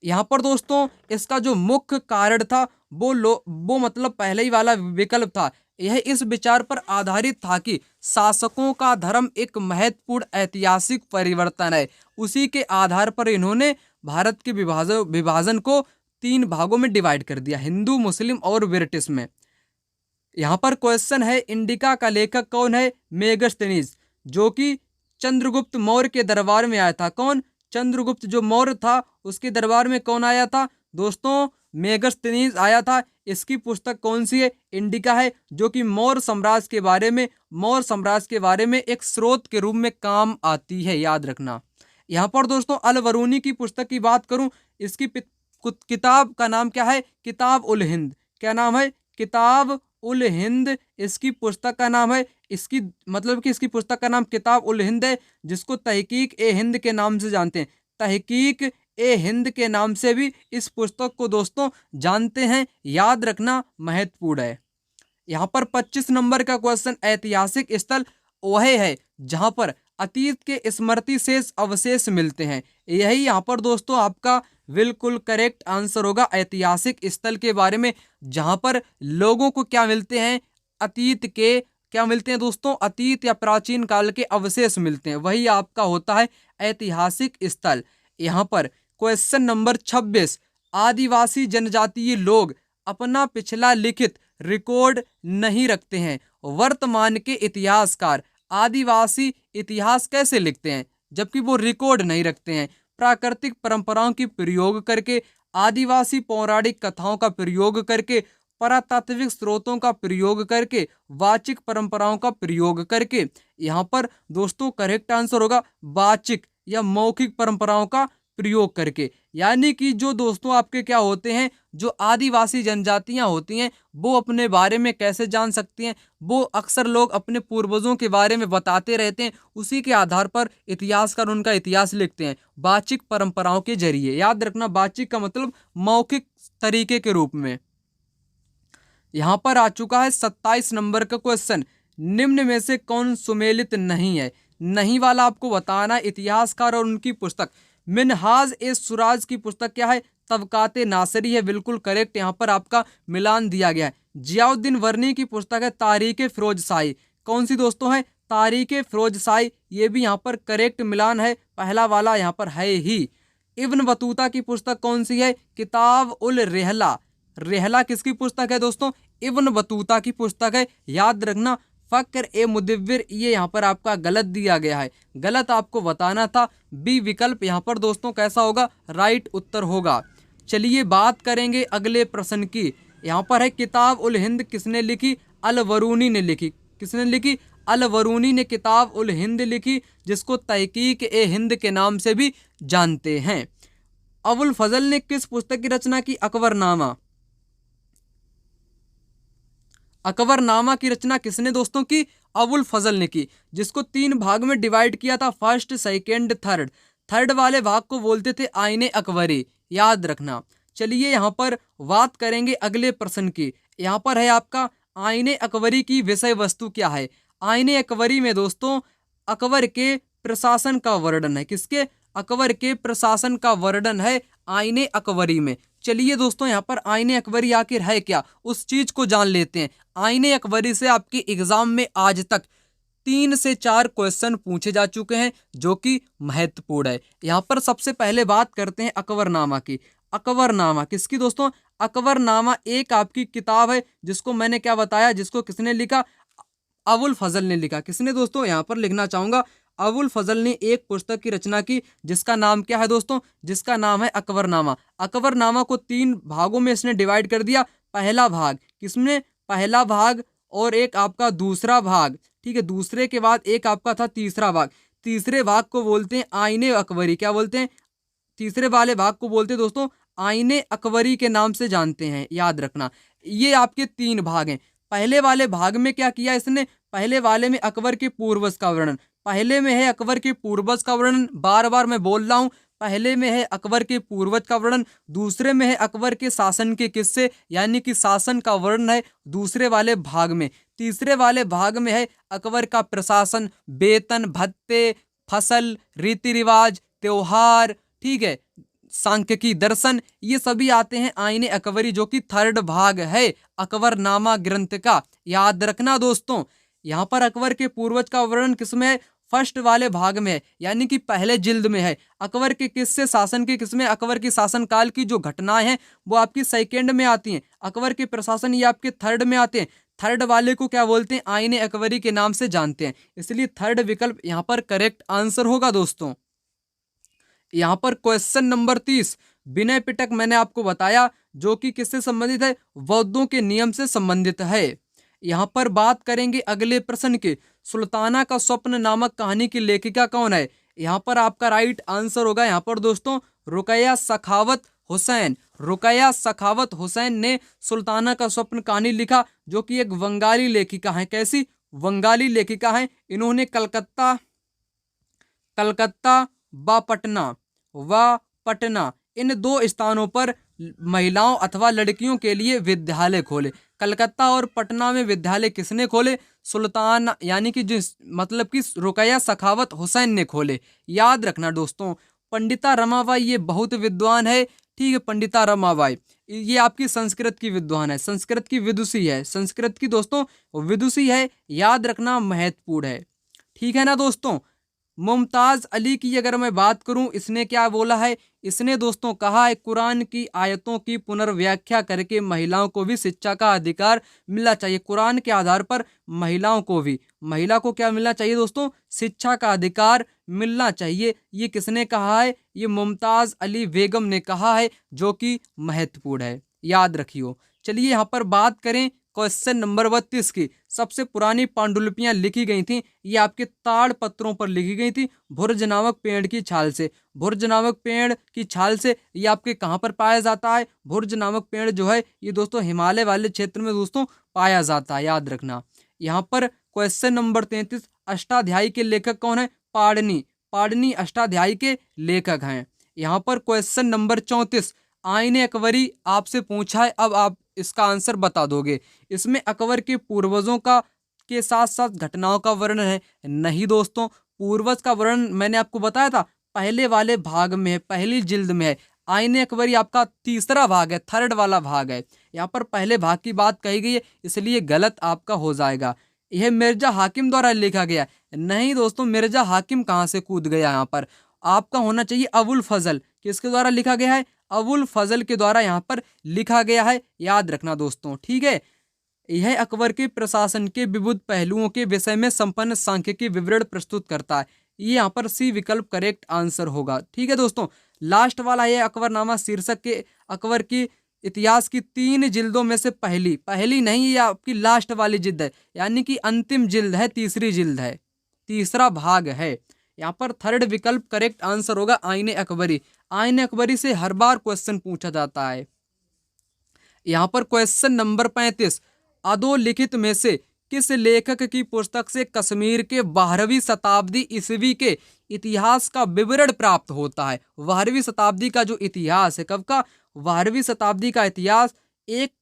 यहाँ पर दोस्तों इसका जो मुख्य कारण था वो मतलब पहले ही वाला विकल्प था। यह इस विचार पर आधारित था कि शासकों का धर्म एक महत्वपूर्ण ऐतिहासिक परिवर्तन है। उसी के आधार पर इन्होंने भारत के विभाजन को 3 भागों में डिवाइड कर दिया, हिंदू, मुस्लिम और ब्रिटिश में। यहाँ पर क्वेश्चन है, इंडिका का लेखक कौन है? मेगास्थनीज, जो कि चंद्रगुप्त मौर्य के दरबार में आया था। कौन? चंद्रगुप्त जो मौर्य था उसके दरबार में कौन आया था? दोस्तों मेगास्थनीज आया था। इसकी पुस्तक कौन सी है? इंडिका है, जो कि मौर्य साम्राज्य के बारे में एक स्रोत के रूप में काम आती है, याद रखना। यहाँ पर दोस्तों अल बरूनी की पुस्तक की बात करूं, इसकी किताब का नाम क्या है? किताब उल हिंद। क्या नाम है? किताब उल हिंद इसकी पुस्तक का नाम है। इसकी मतलब कि इसकी पुस्तक का नाम किताब उल हिंद है, जिसको तहकीक ए हिंद के नाम से जानते हैं। तहकीक ए हिंद के नाम से भी इस पुस्तक को दोस्तों जानते हैं, याद रखना, महत्वपूर्ण है। यहाँ पर 25 नंबर का क्वेश्चन, ऐतिहासिक स्थल वह है जहां पर अतीत के स्मृति शेष अवशेष मिलते हैं। यही यहाँ पर दोस्तों आपका बिल्कुल करेक्ट आंसर होगा। ऐतिहासिक स्थल के बारे में जहां पर लोगों को क्या मिलते हैं? अतीत के क्या मिलते हैं दोस्तों? अतीत या प्राचीन काल के अवशेष मिलते हैं, वही आपका होता है ऐतिहासिक स्थल। यहाँ पर क्वेश्चन नंबर 26, आदिवासी जनजातीय लोग अपना पिछला लिखित रिकॉर्ड नहीं रखते हैं। वर्तमान के इतिहासकार आदिवासी इतिहास कैसे लिखते हैं जबकि वो रिकॉर्ड नहीं रखते हैं? प्राकृतिक परंपराओं की प्रयोग करके, आदिवासी पौराणिक कथाओं का प्रयोग करके, पुरातात्विक स्रोतों का प्रयोग करके, वाचिक परंपराओं का प्रयोग करके। यहाँ पर दोस्तों करेक्ट आंसर होगा वाचिक या मौखिक परंपराओं का प्रयोग करके। यानी कि जो दोस्तों आपके क्या होते हैं, जो आदिवासी जनजातियां होती हैं, वो अपने बारे में कैसे जान सकती हैं? वो अक्सर लोग अपने पूर्वजों के बारे में बताते रहते हैं, उसी के आधार पर इतिहासकार उनका इतिहास लिखते हैं, वाचिक परंपराओं के जरिए। याद रखना, वाचिक का मतलब मौखिक तरीके के रूप में। यहाँ पर आ चुका है 27 नंबर का क्वेश्चन, निम्न में से कौन सुमेलित नहीं है? नहीं वाला आपको बताना। इतिहासकार और उनकी पुस्तक, मिनहाज ए सुराज की पुस्तक क्या है? तबकाते नासरी है, बिल्कुल करेक्ट। यहाँ पर आपका मिलान दिया गया है। जियाउद्दीन वर्नी की पुस्तक है तारीख फिरोजशाही। कौन सी दोस्तों है? तारीख फिरोजशाही। ये भी यहाँ पर करेक्ट मिलान है, पहला वाला यहाँ पर है ही। इब्न बतूता की पुस्तक कौन सी है? किताब उल रेहला। रेहला किसकी पुस्तक है दोस्तों? इब्न बतूता की पुस्तक है, याद रखना। फक्र ए मुदव्विर, ये यहाँ पर आपका गलत दिया गया है, गलत आपको बताना था। बी विकल्प यहाँ पर दोस्तों कैसा होगा? राइट उत्तर होगा। चलिए बात करेंगे अगले प्रश्न की। यहाँ पर है किताब उल हिंद किसने लिखी? अल बरूनी ने लिखी। किसने लिखी? अल बरूनी ने किताब उल हिंद लिखी, जिसको तहकीक ए हिंद के नाम से भी जानते हैं। अबुल फजल ने किस पुस्तक की रचना की? अकबरनामा। अकबरनामा की रचना किसने दोस्तों की? अबुल फजल ने की, जिसको 3 भाग में डिवाइड किया था, फर्स्ट, सेकंड, थर्ड। थर्ड वाले भाग को बोलते थे आईने अकबरी, याद रखना। चलिए यहाँ पर बात करेंगे अगले प्रश्न की। यहाँ पर है आपका आईने अकबरी की विषय वस्तु क्या है? आईने अकबरी में दोस्तों अकबर के प्रशासन का वर्णन है। किसके? अकबर के प्रशासन का वर्णन है आईने अकबरी में। चलिए दोस्तों यहाँ पर आईने अकबरी आखिर है क्या, उस चीज को जान लेते हैं। आईने अकबरी से आपके एग्जाम में आज तक 3 से 4 क्वेश्चन पूछे जा चुके हैं, जो कि महत्वपूर्ण है। यहाँ पर सबसे पहले बात करते हैं अकबरनामा की। अकबरनामा किसकी दोस्तों? अकबरनामा एक आपकी किताब है, जिसको मैंने क्या बताया, जिसको किसने लिखा? अबुल फजल ने लिखा। किसने दोस्तों? यहाँ पर लिखना चाहूंगा, अबुल फजल ने एक पुस्तक की रचना की, जिसका नाम क्या है दोस्तों? जिसका नाम है अकबरनामा। अकबरनामा को 3 भागों में इसने डिवाइड कर दिया। पहला भाग किसने? पहला भाग, और एक आपका दूसरा भाग, ठीक है। दूसरे के बाद एक आपका था तीसरा भाग। तीसरे भाग को बोलते हैं आईने अकबरी। क्या बोलते हैं? तीसरे वाले भाग को बोलते हैं दोस्तों आईने अकबरी के नाम से जानते हैं, याद रखना। ये आपके 3 भाग हैं। पहले वाले भाग में क्या किया इसने? पहले वाले में अकबर के पूर्वज का वर्णन, पहले में है अकबर के पूर्वज का वर्णन, बार बार मैं बोल रहा हूं, पहले में है अकबर के पूर्वज का वर्णन, दूसरे में है अकबर के शासन के किस्से यानी कि शासन का वर्णन है दूसरे वाले भाग में, तीसरे वाले भाग में है अकबर का प्रशासन, वेतन भत्ते, फसल, रीति रिवाज, त्योहार, ठीक है, सांख्यिकी, दर्शन, ये सभी आते हैं आईने अकबरी जो कि थर्ड भाग है अकबरनामा ग्रंथ का। याद रखना दोस्तों, यहाँ पर अकबर के पूर्वज का वर्णन किसमें है, फर्स्ट वाले भाग में है यानी कि पहले जिल्द में है। अकबर के किस्से शासन के किसमें, अकबर की शासनकाल की जो घटनाएं हैं वो आपकी सेकेंड में आती हैं, अकबर के प्रशासन ये आपके थर्ड में आते हैं। थर्ड वाले को क्या बोलते हैं, आईने अकबरी के नाम से जानते हैं, इसलिए थर्ड विकल्प यहाँ पर करेक्ट आंसर होगा दोस्तों। यहाँ पर क्वेश्चन नंबर 30 विनय पिटक मैंने आपको बताया जो कि किससे संबंधित है, बौद्धों के नियम से संबंधित है। यहाँ पर बात करेंगे अगले प्रश्न के, सुल्ताना का स्वप्न नामक कहानी की लेखिका कौन है। यहाँ पर आपका राइट आंसर होगा यहाँ पर दोस्तों रुकैया सखावत हुसैन। रुकैया सखावत हुसैन ने सुल्ताना का स्वप्न कहानी लिखा जो कि एक बंगाली लेखिका है। कैसी, बंगाली लेखिका है। इन्होंने कलकत्ता व पटना इन दो स्थानों पर महिलाओं अथवा लड़कियों के लिए विद्यालय खोले। कलकत्ता और पटना में विद्यालय किसने खोले, सुल्तान यानी कि जिस मतलब कि रुकैया सखावत हुसैन ने खोले। याद रखना दोस्तों, पंडिता रमाबाई ये बहुत विद्वान है, ठीक है, पंडिता रमाबाई ये आपकी संस्कृत की विद्वान है, संस्कृत की विदुषी है, संस्कृत की दोस्तों विदुषी है। याद रखना महत्वपूर्ण है, ठीक है ना दोस्तों। मुमताज अली की अगर मैं बात करूं, इसने क्या बोला है, इसने दोस्तों कहा है कुरान की आयतों की पुनर्व्याख्या करके महिलाओं को भी शिक्षा का अधिकार मिलना चाहिए। कुरान के आधार पर महिलाओं को भी, महिला को क्या मिलना चाहिए दोस्तों, शिक्षा का अधिकार मिलना चाहिए। ये किसने कहा है, ये मुमताज अली बेगम ने कहा है जो कि महत्वपूर्ण है, याद रखियो। चलिए यहाँ पर बात करें क्वेश्चन नंबर 32 की। सबसे पुरानी पांडुलिपियां लिखी गई थी, ये आपके ताड़ पत्रों पर लिखी गई थी भुर्ज नामक पेड़ की छाल से। भुर्ज नामक पेड़ की छाल से ये आपके कहाँ पर पाया जाता है, भुर्ज नामक पेड़ जो है ये दोस्तों हिमालय वाले क्षेत्र में दोस्तों पाया जाता है, याद रखना। यहाँ पर क्वेश्चन नंबर 33 अष्टाध्यायी के लेखक कौन है, पाणिनि। पाणिनि अष्टाध्यायी के लेखक हैं। यहाँ पर क्वेश्चन नंबर 34 आईने अकबरी आपसे पूछा है, अब आप इसका आंसर बता दोगे। इसमें अकबर के पूर्वजों का के साथ साथ घटनाओं का वर्णन है। नहीं दोस्तों, पूर्वज का वर्णन मैंने आपको बताया था पहले वाले भाग में है, पहली जिल्द में है। आईने अकबरी आपका तीसरा भाग है, थर्ड वाला भाग है। यहाँ पर पहले भाग की बात कही गई है इसलिए गलत आपका हो जाएगा। यह मिर्जा हाकिम द्वारा लिखा गया। नहीं दोस्तों, मिर्जा हाकिम कहाँ से कूद गया, यहाँ पर आपका होना चाहिए अबुल फजल। किसके द्वारा लिखा गया है, अबुल फजल के द्वारा यहाँ पर लिखा गया है, याद रखना दोस्तों, ठीक है। यह अकबर के प्रशासन के विविध पहलुओं के विषय में संपन्न सांख्यिकी विवरण प्रस्तुत करता है। ये यहाँ पर सी विकल्प करेक्ट आंसर होगा, ठीक है दोस्तों। लास्ट वाला है अकबरनामा शीर्षक के अकबर की इतिहास की 3 जिल्दों में से पहली नहीं, ये आपकी लास्ट वाली जिल्द है, यानी कि अंतिम जिल्द है, तीसरी जिल्द है, तीसरा भाग है। यहाँ पर थर्ड विकल्प करेक्ट आंसर होगा आईने अकबरी। आईने अकबरी से हर बार क्वेश्चन पूछा जाता है। यहाँ पर क्वेश्चन नंबर 35 अधोलिखित में से किस लेखक की पुस्तक से कश्मीर के 12वीं शताब्दी ईस्वी के इतिहास का विवरण प्राप्त होता है। 12वीं शताब्दी का जो इतिहास है, कब का, 12वीं शताब्दी का इतिहास एक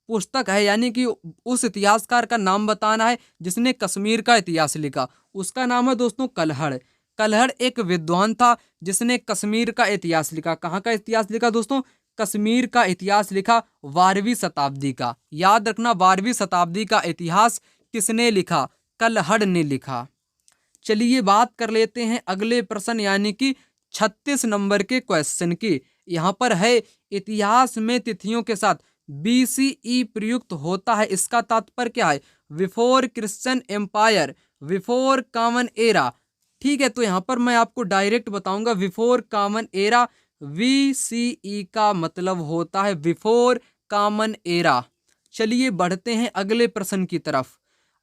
पुस्तक है, यानी कि उस इतिहासकार का नाम बताना है जिसने कश्मीर का इतिहास लिखा। उसका नाम है दोस्तों कल्हड़। कल्हड़ एक विद्वान था जिसने कश्मीर का इतिहास लिखा। कहाँ का इतिहास लिखा दोस्तों, कश्मीर का इतिहास लिखा 12वीं शताब्दी का। याद रखना 12वीं शताब्दी का इतिहास किसने लिखा, कल्हड़ ने लिखा। चलिए बात कर लेते हैं अगले प्रश्न यानी कि 36 नंबर के क्वेश्चन की। यहाँ पर है इतिहास में तिथियों के साथ BCE प्रयुक्त होता है, इसका तात्पर्य क्या है, before Christian empire, before common era, ठीक है। तो यहाँ पर मैं आपको डायरेक्ट बताऊंगा बिफोर कॉमन एरा, BCE का मतलब होता है बिफोर कॉमन एरा। चलिए बढ़ते हैं अगले प्रश्न की तरफ।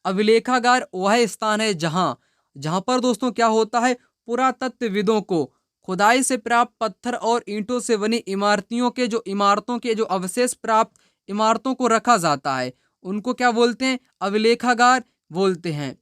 अभिलेखागार वह स्थान है जहां पर दोस्तों क्या होता है, पुरातत्वविदों को खुदाई से प्राप्त पत्थर और ईंटों से बनी इमारतों के जो अवशेष प्राप्त इमारतों को रखा जाता है, उनको क्या बोलते हैं, अभिलेखागार। बोलते हैं।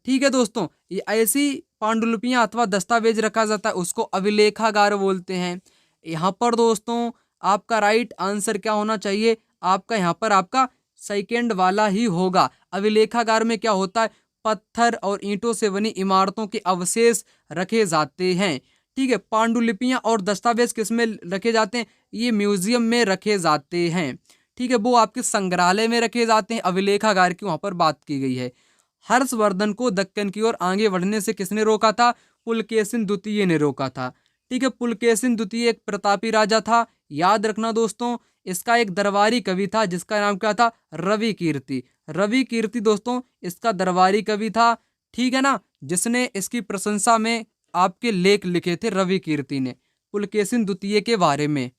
ठीक है दोस्तों, ये ऐसी पांडुलिपियां अथवा दस्तावेज रखा जाता है उसको अभिलेखागार बोलते हैं। यहाँ पर दोस्तों आपका राइट आंसर क्या होना चाहिए, आपका यहाँ पर आपका सेकंड वाला ही होगा। अभिलेखागार में क्या होता है, पत्थर और ईंटों से बनी इमारतों के अवशेष रखे जाते हैं। ठीक है, पांडुलिपियां और दस्तावेज किस में रखे जाते हैं, ये म्यूजियम में रखे जाते हैं। ठीक है, वो आपके संग्रहालय में रखे जाते हैं, अभिलेखागार की वहां पर बात की गई है। हर्षवर्धन को दक्कन की ओर आगे बढ़ने से किसने रोका था, पुलकेशिन द्वितीय ने रोका था। ठीक है, पुलकेशिन द्वितीय एक प्रतापी राजा था, याद रखना दोस्तों। इसका एक दरबारी कवि था जिसका नाम क्या था, रवि कीर्ति। रवि कीर्ति दोस्तों इसका दरबारी कवि था। ठीक है ना, जिसने इसकी प्रशंसा में आपके लेख लिखे थे रवि कीर्ति ने पुलकेशिन द्वितीय के बारे में।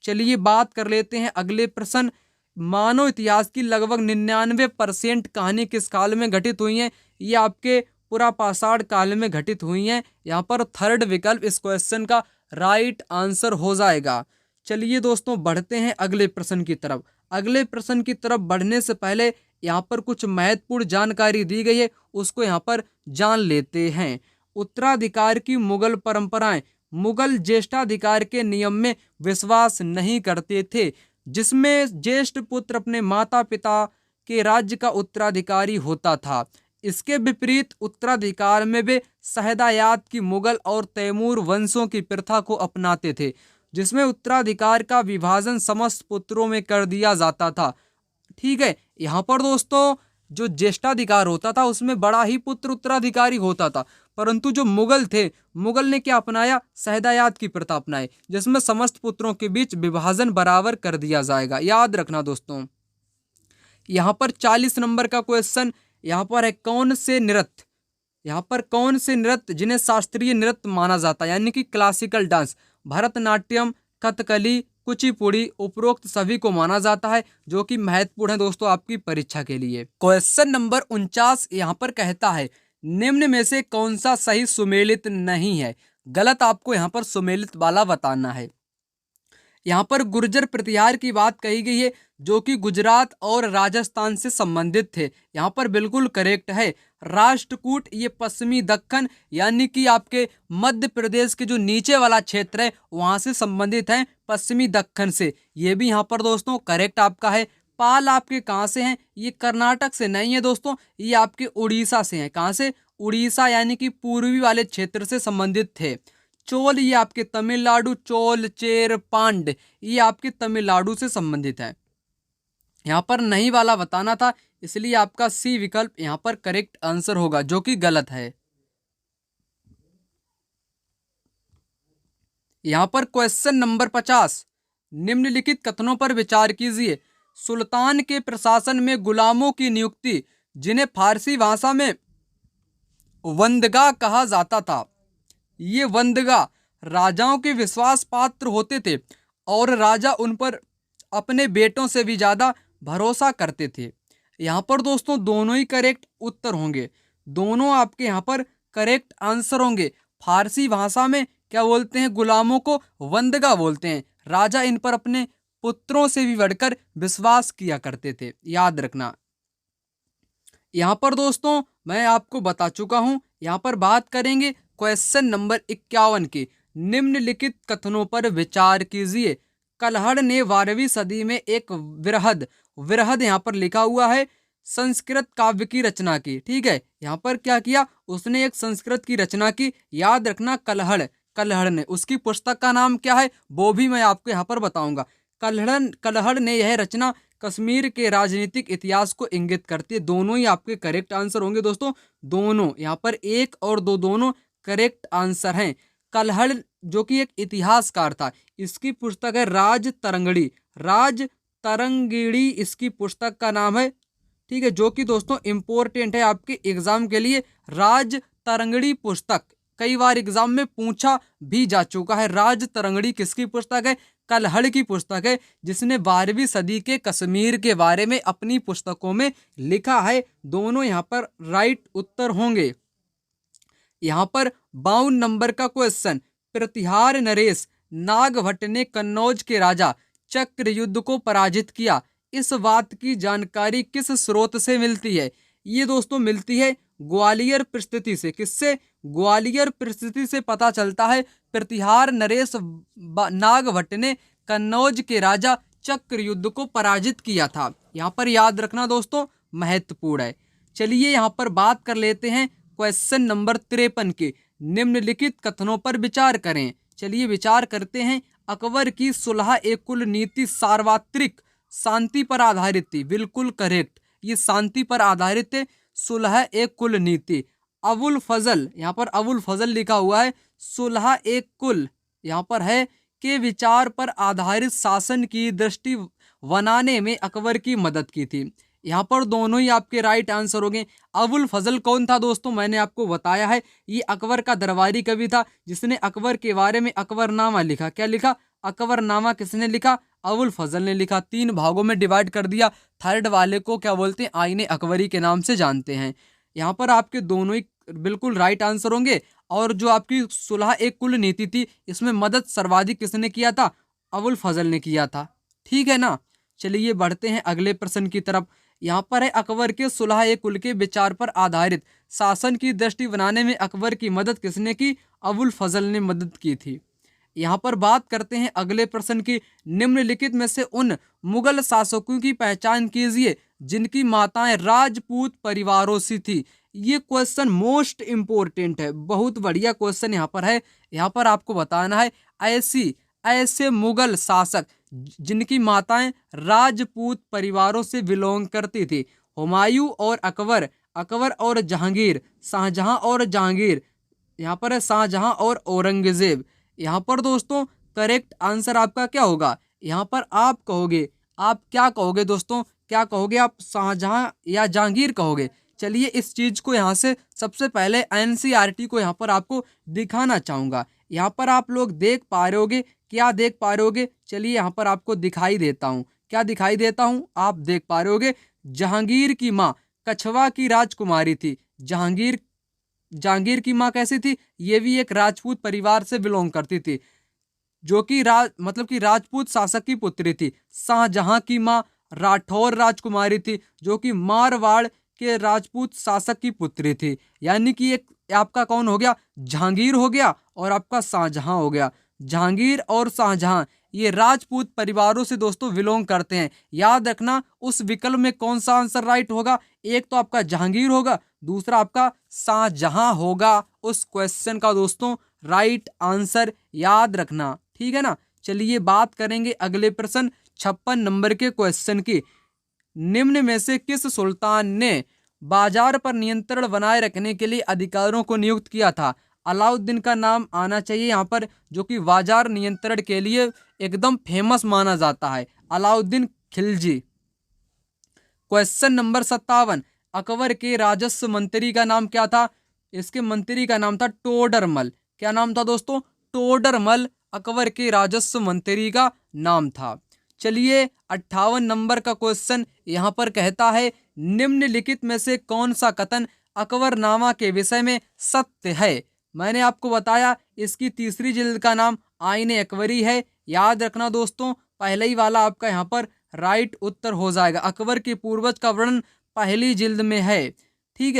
चलिए बात कर लेते हैं अगले प्रश्न। मानव इतिहास की लगभग 99% कहानी किस काल में घटित हुई हैं, ये आपके पुरापाषाण काल में घटित हुई हैं। यहाँ पर थर्ड विकल्प इस क्वेश्चन का राइट आंसर हो जाएगा। चलिए दोस्तों बढ़ते हैं अगले प्रश्न की तरफ। अगले प्रश्न की तरफ बढ़ने से पहले यहाँ पर कुछ महत्वपूर्ण जानकारी दी गई है, उसको यहाँ पर जान लेते हैं। उत्तराधिकार की मुगल परंपराएं मुगल ज्येष्ठाधिकार के नियम में विश्वास नहीं करते थे, जिसमें ज्येष्ठ पुत्र अपने माता पिता के राज्य का उत्तराधिकारी होता था। इसके विपरीत उत्तराधिकार में वे शहदायात की मुगल और तैमूर वंशों की प्रथा को अपनाते थे, जिसमें उत्तराधिकार का विभाजन समस्त पुत्रों में कर दिया जाता था। ठीक है, यहाँ पर दोस्तों जो ज्येष्ठाधिकार होता था उसमें बड़ा ही पुत्र उत्तराधिकारी होता था, परंतु जो मुगल थे, मुगल ने क्या अपनाया, शहदायात की प्रथा अपनाई, जिसमें समस्त पुत्रों के बीच विभाजन बराबर कर दिया जाएगा। याद रखना दोस्तों। यहाँ पर 40 नंबर का क्वेश्चन यहाँ पर है, कौन से नृत्य, यहाँ पर कौन से नृत्य जिन्हें शास्त्रीय नृत्य माना जाता है, यानी कि क्लासिकल डांस, भरतनाट्यम, कथकली, कुचिपुड़ी, उपरोक्त सभी को माना जाता है, जो कि महत्वपूर्ण है दोस्तों आपकी परीक्षा के लिए। क्वेश्चन नंबर 49 यहाँ पर कहता है, निम्न में से कौन सा सही सुमेलित नहीं है। गलत आपको यहाँ पर सुमेलित वाला बताना है। यहाँ पर गुर्जर प्रतिहार की बात कही गई है, जो कि गुजरात और राजस्थान से संबंधित थे। यहाँ पर बिल्कुल करेक्ट है। राष्ट्रकूट ये पश्चिमी दक्कन यानी कि आपके मध्य प्रदेश के जो नीचे वाला क्षेत्र है वहाँ से संबंधित है, पश्चिमी दक्कन से। ये भी यहाँ पर दोस्तों करेक्ट आपका है। पाल आपके कहाँ से हैं, ये कर्नाटक से नहीं है दोस्तों, ये आपके उड़ीसा से हैं। कहाँ से, उड़ीसा यानी कि पूर्वी वाले क्षेत्र से संबंधित थे। चोल ये आपके तमिलनाडु, चोल, चेर, पांड ये आपके तमिलनाडु से संबंधित है। यहाँ पर नहीं वाला बताना था, इसलिए आपका सी विकल्प यहाँ पर करेक्ट आंसर होगा, जो कि गलत है। यहाँ पर क्वेश्चन नंबर 50, निम्नलिखित कथनों पर विचार कीजिए। सुल्तान के प्रशासन में गुलामों की नियुक्ति, जिन्हें फारसी भाषा में वंदगा कहा जाता था, ये वंदगा राजाओं के विश्वास पात्र होते थे और राजा उन पर अपने बेटों से भी ज्यादा भरोसा करते थे। यहाँ पर दोस्तों दोनों ही करेक्ट उत्तर होंगे, दोनों आपके यहाँ पर करेक्ट आंसर होंगे। फारसी भाषा में क्या बोलते हैं, गुलामों को वंदगा बोलते हैं। राजा इन पर अपने पुत्रों से भी बढ़कर विश्वास किया करते थे, याद रखना। यहाँ पर दोस्तों मैं आपको बता चुका हूँ। यहाँ पर बात करेंगे क्वेश्चन नंबर 51 की। निम्नलिखित कथनों पर विचार कीजिए। कलहड़ ने 12वीं सदी में एक विरहद यहाँ पर लिखा हुआ है संस्कृत काव्य की रचना की। ठीक है, यहाँ पर क्या किया, उसने एक संस्कृत की रचना की। याद रखना कलहड़ ने, उसकी पुस्तक का नाम क्या है वो भी मैं आपको यहाँ पर बताऊंगा। कलहड़ ने यह रचना कश्मीर के राजनीतिक इतिहास को इंगित करती है। दोनों ही आपके करेक्ट आंसर होंगे दोस्तों, दोनों यहाँ पर 1 और 2 दोनों करेक्ट आंसर हैं। कलहड़ जो कि एक इतिहासकार था, इसकी पुस्तक है राज तरंगिणी इसकी पुस्तक का नाम है। ठीक है, जो कि दोस्तों इंपॉर्टेंट है आपके एग्जाम के लिए। राज तरंगिणी पुस्तक कई बार एग्जाम में पूछा भी जा चुका है। राज तरंगिणी किसकी पुस्तक है, कलहड़ की पुस्तक है, जिसने 12वीं सदी के कश्मीर के बारे में अपनी पुस्तकों में लिखा है। दोनों यहाँ पर राइट उत्तर होंगे। यहाँ पर 52 नंबर का क्वेश्चन, प्रतिहार नरेश नागभट्ट ने कन्नौज के राजा चक्र युद्ध को पराजित किया, इस बात की जानकारी किस स्रोत से मिलती है। ये दोस्तों मिलती है ग्वालियर परिस्थिति से। किससे? ग्वालियर परिस्थिति से पता चलता है प्रतिहार नरेश नागभट्ट ने कन्नौज के राजा चक्रयुद्ध को पराजित किया था। यहाँ पर याद रखना दोस्तों, महत्वपूर्ण है। चलिए यहाँ पर बात कर लेते हैं क्वेश्चन नंबर 53 के। निम्नलिखित कथनों पर विचार करें। चलिए विचार करते हैं। अकबर की सुलह ए कुल नीति सार्वत्रिक शांति पर आधारित थी। बिल्कुल करेक्ट, ये शांति पर आधारित है। सुलह ए कुल नीति। अबुल फजल, यहाँ पर अबुल फजल लिखा हुआ है। सुलह ए कुल यहाँ पर है के विचार पर आधारित शासन की दृष्टि बनाने में अकबर की मदद की थी। यहाँ पर दोनों ही आपके राइट आंसर होंगे। अबुल फजल कौन था दोस्तों? मैंने आपको बताया है, ये अकबर का दरबारी कवि था जिसने अकबर के बारे में अकबरनामा लिखा। क्या लिखा? अकबरनामा। किसने लिखा? अबुल फजल ने लिखा। 3 भागों में डिवाइड कर दिया। थर्ड वाले को क्या बोलते हैं? आईने अकबरी के नाम से जानते हैं। यहाँ पर आपके दोनों ही बिल्कुल राइट आंसर होंगे। और जो आपकी सुलह एक कुल नीति थी, इसमें मदद सर्वाधिक किसने किया था? अबुल फजल ने किया था। ठीक है ना। चलिए बढ़ते हैं अगले प्रश्न की तरफ। यहाँ पर है अकबर के सुलह ए कुल के विचार पर आधारित शासन की दृष्टि बनाने में अकबर की मदद किसने की? अबुल फजल ने मदद की थी। यहाँ पर बात करते हैं अगले प्रश्न की। निम्नलिखित में से उन मुगल शासकों की पहचान कीजिए जिनकी माताएं राजपूत परिवारों से थी। ये क्वेश्चन मोस्ट इम्पोर्टेंट है, बहुत बढ़िया क्वेश्चन यहाँ पर है। यहाँ पर आपको बताना है ऐसे मुगल शासक जिनकी माताएं राजपूत परिवारों से बिलोंग करती थी। हुमायूं और अकबर, अकबर और जहांगीर, शाहजहां और जहांगीर, यहाँ पर है शाहजहां और औरंगजेब। यहाँ पर दोस्तों करेक्ट आंसर आपका क्या होगा? यहाँ पर आप कहोगे, आप क्या कहोगे दोस्तों? क्या कहोगे आप? शाहजहां या जहांगीर कहोगे? चलिए इस चीज को यहाँ से सबसे पहले एनसीईआरटी को यहाँ पर आपको दिखाना चाहूंगा। यहाँ पर आप लोग देख पा रहे होगे, क्या देख पा रहे होगे? चलिए यहाँ पर आपको दिखाई देता हूँ। क्या दिखाई देता हूँ? आप देख पा रहे होगे जहांगीर की माँ कछवा की राजकुमारी थी। जहांगीर की माँ कैसी थी? ये भी एक राजपूत परिवार से बिलोंग करती थी, जो कि मतलब कि राजपूत शासक की पुत्री थी। शाहजहां की माँ राठौर राजकुमारी थी, जो कि मारवाड़ के राजपूत शासक की पुत्री थी। यानी कि एक आपका कौन हो गया? जहांगीर हो गया और आपका शाहजहां हो गया। जहांगीर और शाहजहां ये राजपूत परिवारों से दोस्तों बिलोंग करते हैं। याद रखना उस विकल्प में कौन सा आंसर राइट होगा? एक तो आपका जहांगीर होगा, दूसरा आपका शाहजहां होगा उस क्वेश्चन का दोस्तों राइट आंसर। याद रखना, ठीक है ना। चलिए बात करेंगे अगले प्रश्न 56 नंबर के क्वेश्चन की। निम्न में से किस सुल्तान ने बाजार पर नियंत्रण बनाए रखने के लिए अधिकारियों को नियुक्त किया था? अलाउद्दीन का नाम आना चाहिए यहाँ पर, जो कि बाजार नियंत्रण के लिए एकदम फेमस माना जाता है। अलाउद्दीन खिलजी। Question number 57। अकबर के राजस्व मंत्री का नाम क्या था? इसके मंत्री का नाम था टोडरमल। क्या नाम था दोस्तों? टोडरमल अकबर के राजस्व मंत्री का नाम था। चलिए 58 नंबर का क्वेश्चन यहाँ पर कहता है निम्नलिखित में से कौन सा कथन अकबरनामा के विषय में सत्य है? मैंने आपको बताया इसकी तीसरी जिल्द का नाम आईने अकबरी है। याद रखना दोस्तों पहले ही वाला आपका यहाँ पर राइट उत्तर हो जाएगा। अकबर के पूर्वज का वर्णन पहली जिल्द में है। ठीक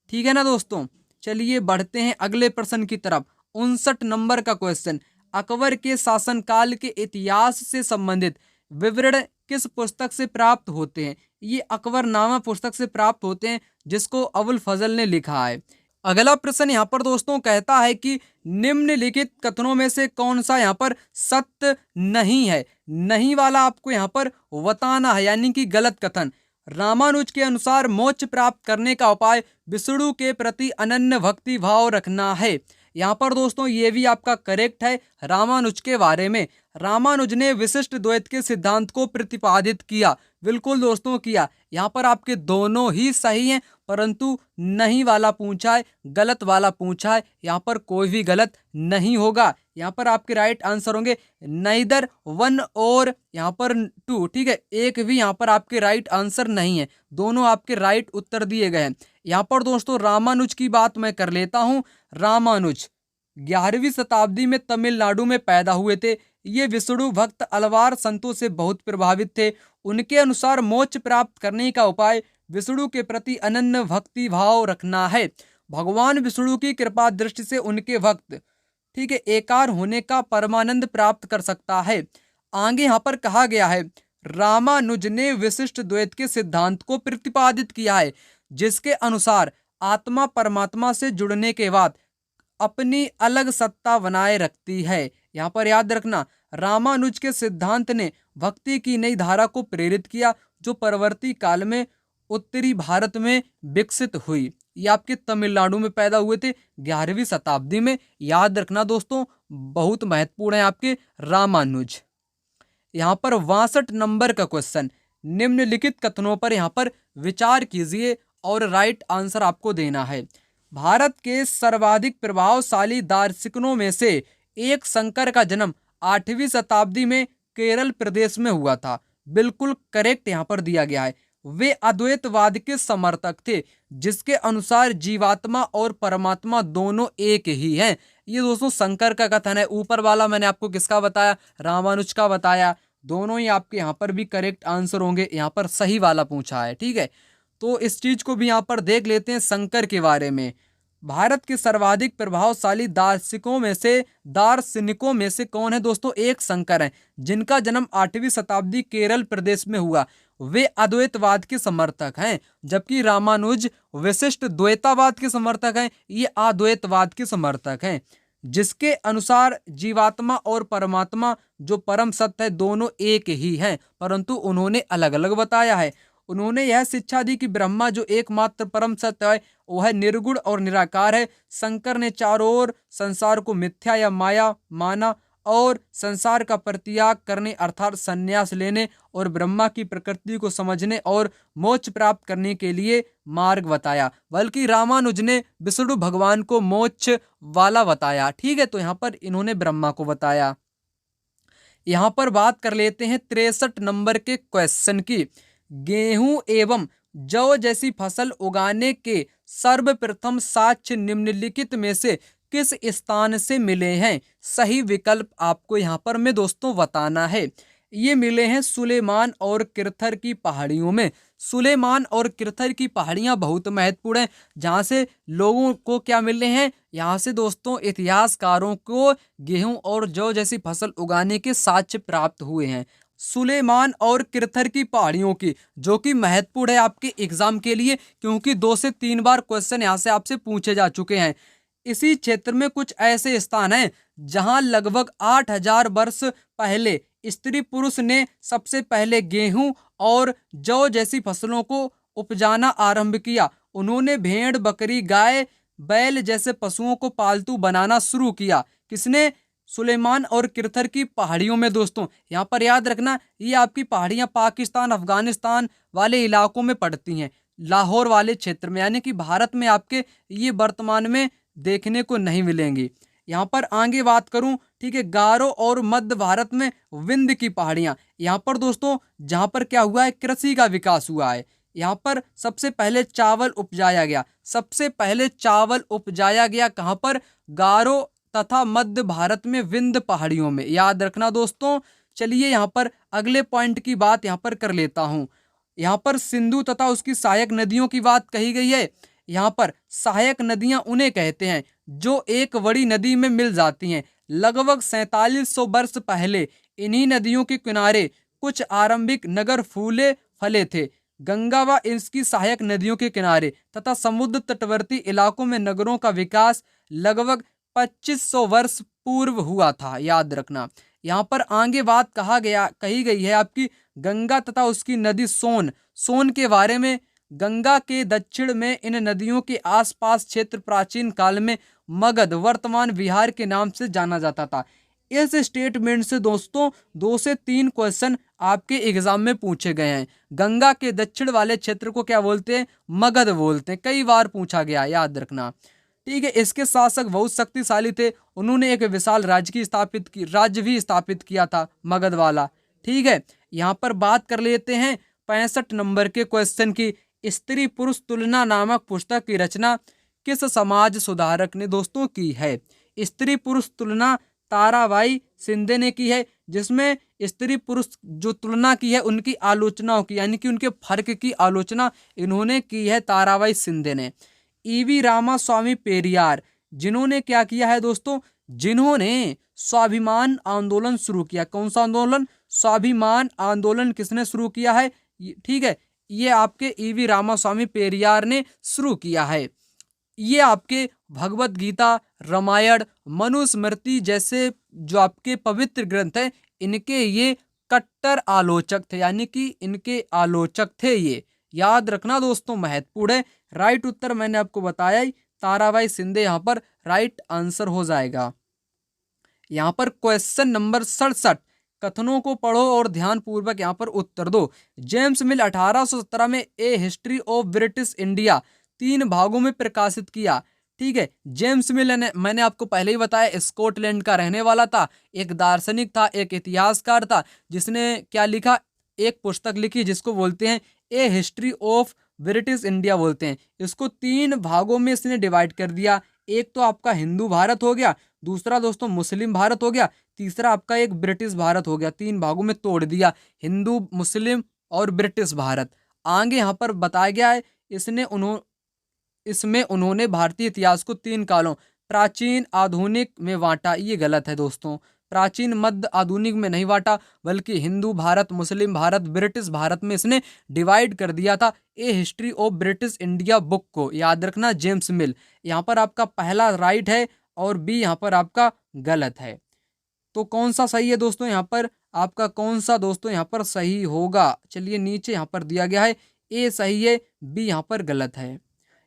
है ना दोस्तों। चलिए बढ़ते हैं अगले प्रश्न की तरफ। 59 नंबर का क्वेश्चन। अकबर के शासनकाल के इतिहास से संबंधित विवरण किस पुस्तक से प्राप्त होते हैं? ये अकबरनामा पुस्तक से प्राप्त होते हैं, जिसको अबुल फजल ने लिखा है। अगला प्रश्न यहाँ पर दोस्तों कहता है कि निम्नलिखित कथनों में से कौन सा यहाँ पर सत्य नहीं है? नहीं वाला आपको यहाँ पर बताना है, यानी कि गलत कथन। रामानुज के अनुसार मोक्ष प्राप्त करने का उपाय विष्णु के प्रति अनन्य भक्ति भाव रखना है। यहाँ पर दोस्तों ये भी आपका करेक्ट है। रामानुज के बारे में रामानुज ने विशिष्ट द्वैत के सिद्धांत को प्रतिपादित किया। बिल्कुल दोस्तों किया। यहाँ पर आपके दोनों ही सही हैं, परंतु नहीं वाला पूछा है, गलत वाला पूछा है। यहाँ पर कोई भी गलत नहीं होगा। यहाँ पर आपके राइट आंसर होंगे नाइदर 1 और यहाँ पर 2। ठीक है, एक भी यहाँ पर आपके राइट आंसर नहीं है, दोनों आपके राइट उत्तर दिए गए हैं। यहाँ पर दोस्तों रामानुज की बात मैं कर लेता हूँ। रामानुज 11वीं शताब्दी में तमिलनाडु में पैदा हुए थे। ये विष्णु भक्त अलवार संतों से बहुत प्रभावित थे। उनके अनुसार मोक्ष प्राप्त करने का उपाय विष्णु के प्रति अनन्य भक्ति भाव रखना है। भगवान विष्णु की कृपा दृष्टि से उनके भक्त, ठीक है, एकार होने का परमानंद प्राप्त कर सकता है। आगे यहाँ पर कहा गया है, रामानुज ने विशिष्ट द्वैत के सिद्धांत को प्रतिपादित किया है, जिसके अनुसार आत्मा परमात्मा से जुड़ने के बाद अपनी अलग सत्ता बनाए रखती है। यहाँ पर याद रखना, रामानुज के सिद्धांत ने भक्ति की नई धारा को प्रेरित किया, जो परवर्ती काल में उत्तरी भारत में विकसित हुई। ये आपके तमिलनाडु में पैदा हुए थे 11वीं शताब्दी में। याद रखना दोस्तों, बहुत महत्वपूर्ण है आपके रामानुज। यहाँ पर 62 नंबर का क्वेश्चन, निम्नलिखित कथनों पर यहाँ पर विचार कीजिए और राइट आंसर आपको देना है। भारत के सर्वाधिक प्रभावशाली दार्शनिकों में से एक शंकर का जन्म 8वीं शताब्दी में केरल प्रदेश में हुआ था। बिल्कुल करेक्ट यहाँ पर दिया गया है। वे अद्वैतवाद के समर्थक थे, जिसके अनुसार जीवात्मा और परमात्मा दोनों एक ही हैं। ये दोस्तों शंकर का कथन है। ऊपर वाला मैंने आपको किसका बताया, रामानुज का बताया। दोनों ही आपके यहाँ पर भी करेक्ट आंसर होंगे। यहाँ पर सही वाला पूछा है, ठीक है। तो इस चीज को भी यहाँ पर देख लेते हैं शंकर के बारे में। भारत के सर्वाधिक प्रभावशाली दार्शनिकों में से कौन है दोस्तों, एक शंकर हैं, जिनका जन्म 8वीं शताब्दी केरल प्रदेश में हुआ। वे अद्वैतवाद के समर्थक हैं, जबकि रामानुज विशिष्ट द्वैतावाद के समर्थक हैं। ये अद्वैतवाद के समर्थक हैं, जिसके अनुसार जीवात्मा और परमात्मा जो परम सत्य है दोनों एक ही हैं, परंतु उन्होंने अलग अलग बताया है। उन्होंने यह शिक्षा दी कि ब्रह्मा जो एकमात्र परम सत्य है वह निर्गुण और निराकार है। शंकर ने चारों ओर संसार को मिथ्या या माया माना और संसार का परित्याग करने अर्थात संन्यास लेने और ब्रह्मा की प्रकृति को समझने और मोक्ष प्राप्त करने के लिए मार्ग बताया। बल्कि रामानुज ने विष्णु भगवान को मोक्ष वाला बताया, ठीक है। तो यहाँ पर इन्होंने ब्रह्मा को बताया। यहाँ पर बात कर लेते हैं 63 नंबर के क्वेश्चन की। गेहूं एवं जौ जैसी फसल उगाने के सर्वप्रथम साक्ष्य निम्नलिखित में से किस स्थान से मिले हैं? सही विकल्प आपको यहाँ पर मैं दोस्तों बताना है। ये मिले हैं सुलेमान और किरथर की पहाड़ियों में। सुलेमान और किरथर की पहाड़ियाँ बहुत महत्वपूर्ण हैं, जहाँ से लोगों को क्या मिल रहे हैं, यहाँ से दोस्तों इतिहासकारों को गेहूं और जौ जैसी फसल उगाने के साक्ष्य प्राप्त हुए हैं। सुलेमान और किरथर की पहाड़ियों की, जो कि महत्वपूर्ण है आपके एग्जाम के लिए, क्योंकि 2 से 3 बार क्वेश्चन यहाँ से आपसे पूछे जा चुके हैं। इसी क्षेत्र में कुछ ऐसे स्थान हैं जहां लगभग 8000 वर्ष पहले स्त्री पुरुष ने सबसे पहले गेहूं और जौ जैसी फसलों को उपजाना आरंभ किया। उन्होंने भेड़, बकरी, गाय, बैल जैसे पशुओं को पालतू बनाना शुरू किया। किसने? सुलेमान और किरथर की पहाड़ियों में। दोस्तों यहाँ पर याद रखना, ये आपकी पहाड़ियाँ पाकिस्तान, अफगानिस्तान वाले इलाकों में पड़ती हैं, लाहौर वाले क्षेत्र में, यानी कि भारत में आपके ये वर्तमान में देखने को नहीं मिलेंगी। यहाँ पर आगे बात करूं, ठीक है, गारो और मध्य भारत में विंध्य की पहाड़ियाँ। यहाँ पर दोस्तों जहाँ पर क्या हुआ है, कृषि का विकास हुआ है। यहाँ पर सबसे पहले चावल उपजाया गया। सबसे पहले चावल उपजाया गया कहाँ पर? गारो तथा मध्य भारत में विंध्य पहाड़ियों में। याद रखना दोस्तों। चलिए यहाँ पर अगले पॉइंट की बात यहाँ पर कर लेता हूँ। यहाँ पर सिंधु तथा उसकी सहायक नदियों की बात कही गई है। यहाँ पर सहायक नदियां उन्हें कहते हैं जो एक बड़ी नदी में मिल जाती हैं। लगभग 4700 वर्ष पहले इन्हीं नदियों के किनारे कुछ आरंभिक नगर फूले फले थे। गंगा व इसकी सहायक नदियों के किनारे तथा समुद्र तटवर्ती इलाकों में नगरों का विकास लगभग 2500 वर्ष पूर्व हुआ था। याद रखना। यहाँ पर आगे बात कही गई है आपकी गंगा तथा उसकी नदी सोन के बारे में। गंगा के दक्षिण में इन नदियों के आसपास क्षेत्र प्राचीन काल में मगध, वर्तमान बिहार के नाम से जाना जाता था। इस स्टेटमेंट से दोस्तों 2 से 3 क्वेश्चन आपके एग्जाम में पूछे गए हैं। गंगा के दक्षिण वाले क्षेत्र को क्या बोलते हैं? मगध बोलते हैं। कई बार पूछा गया, याद रखना, ठीक है। इसके शासक बहुत शक्तिशाली थे। उन्होंने एक विशाल राज्य भी स्थापित किया था, मगध वाला, ठीक है। यहाँ पर बात कर लेते हैं 65 नंबर के क्वेश्चन की। स्त्री पुरुष तुलना नामक पुस्तक की रचना किस समाज सुधारक ने दोस्तों की है? स्त्री पुरुष तुलना ताराबाई शिंदे ने की है, जिसमें स्त्री पुरुष जो तुलना की है उनकी आलोचनाओं की, यानी कि उनके फर्क की आलोचना इन्होंने की है ताराबाई शिंदे ने। ईवी रामास्वामी पेरियार, जिन्होंने क्या किया है दोस्तों, जिन्होंने स्वाभिमान आंदोलन शुरू किया। कौन सा आंदोलन? स्वाभिमान आंदोलन किसने शुरू किया है? ठीक है, ये आपके ईवी रामास्वामी पेरियार ने शुरू किया है। ये आपके भगवत गीता, रामायण, मनुस्मृति जैसे जो आपके पवित्र ग्रंथ है, इनके ये कट्टर आलोचक थे, यानी कि इनके आलोचक थे ये। याद रखना दोस्तों, महत्वपूर्ण है। राइट उत्तर मैंने आपको बताया ही, ताराबाई शिंदे यहाँ पर राइट आंसर हो जाएगा। यहाँ पर क्वेश्चन नंबर 67, कथनों को पढ़ो और ध्यान पूर्वक यहाँ पर उत्तर दो। जेम्स मिल 1817 में ए हिस्ट्री ऑफ ब्रिटिश इंडिया 3 भागों में प्रकाशित किया। ठीक है, जेम्स मिल ने, मैंने आपको पहले ही बताया, स्कॉटलैंड का रहने वाला था, एक दार्शनिक था, एक इतिहासकार था, जिसने क्या लिखा, एक पुस्तक लिखी जिसको बोलते हैं ए हिस्ट्री ऑफ ब्रिटिश इंडिया बोलते हैं। इसको 3 भागों में इसने डिवाइड कर दिया। एक तो आपका हिंदू भारत हो गया, दूसरा दोस्तों मुस्लिम भारत हो गया, तीसरा आपका एक ब्रिटिश भारत हो गया। 3 भागों में तोड़ दिया, हिंदू, मुस्लिम और ब्रिटिश भारत। आगे यहाँ पर बताया गया है, इसमें उन्होंने भारतीय इतिहास को 3 कालों, प्राचीन, आधुनिक में बांटा। ये गलत है दोस्तों, प्राचीन, मध्य, आधुनिक में नहीं बांटा, बल्कि हिंदू भारत, मुस्लिम भारत, ब्रिटिश भारत में इसने डिवाइड कर दिया था। A history of British India book को याद रखना, जेम्स मिल। यहाँ पर आपका पहला राइट है और बी यहाँ पर आपका गलत है। तो कौन सा सही है दोस्तों? यहाँ पर आपका कौन सा दोस्तों यहाँ पर सही होगा? चलिए, नीचे यहाँ पर दिया गया है, ए सही है, बी यहाँ पर गलत है।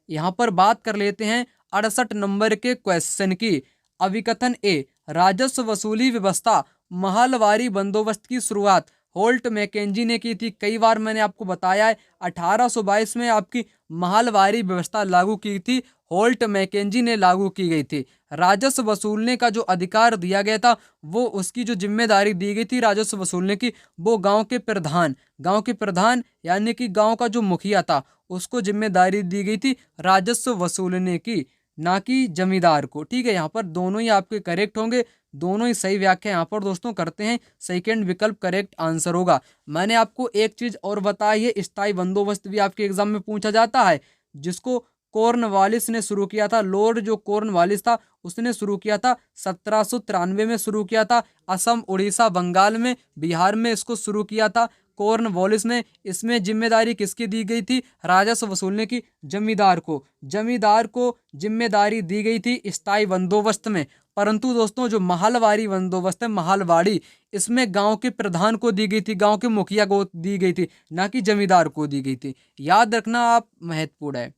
यहाँ पर बात कर लेते हैं 68 नंबर के क्वेश्चन की। अभिकथन ए, राजस्व वसूली व्यवस्था महलवारी बंदोबस्त की शुरुआत होल्ट मैकेंजी ने की थी। कई बार मैंने आपको बताया है, 1822 में आपकी महलवारी व्यवस्था लागू की थी, होल्ट मैकेंजी ने लागू की गई थी। राजस्व वसूलने का जो अधिकार दिया गया था, वो उसकी जो जिम्मेदारी दी गई थी राजस्व वसूलने की, वो गांव के प्रधान यानी कि गांव का जो मुखिया था, उसको जिम्मेदारी दी गई थी राजस्व वसूलने की, ना कि जमींदार को। ठीक है, यहाँ पर दोनों ही आपके करेक्ट होंगे, दोनों ही सही व्याख्या यहाँ पर दोस्तों करते हैं। सेकंड विकल्प करेक्ट आंसर होगा। मैंने आपको एक चीज और बताई है, स्थायी बंदोबस्त भी आपके एग्जाम में पूछा जाता है, जिसको कॉर्नवालिस ने शुरू किया था। लॉर्ड जो कॉर्नवालिस था, उसने शुरू किया था 1793 में शुरू किया था। असम, उड़ीसा, बंगाल में, बिहार में इसको शुरू किया था कॉर्नवालिस ने। इसमें जिम्मेदारी किसकी दी गई थी? राजस्व वसूलने की जमींदार को जिम्मेदारी दी गई थी स्थायी बंदोबस्त में। परंतु दोस्तों जो महलवारी बंदोबस्त है, महलवाड़ी, इसमें गांव के प्रधान को दी गई थी, गांव के मुखिया को दी गई थी, ना कि जमींदार को दी गई थी। याद रखना आप, महत्वपूर्ण है।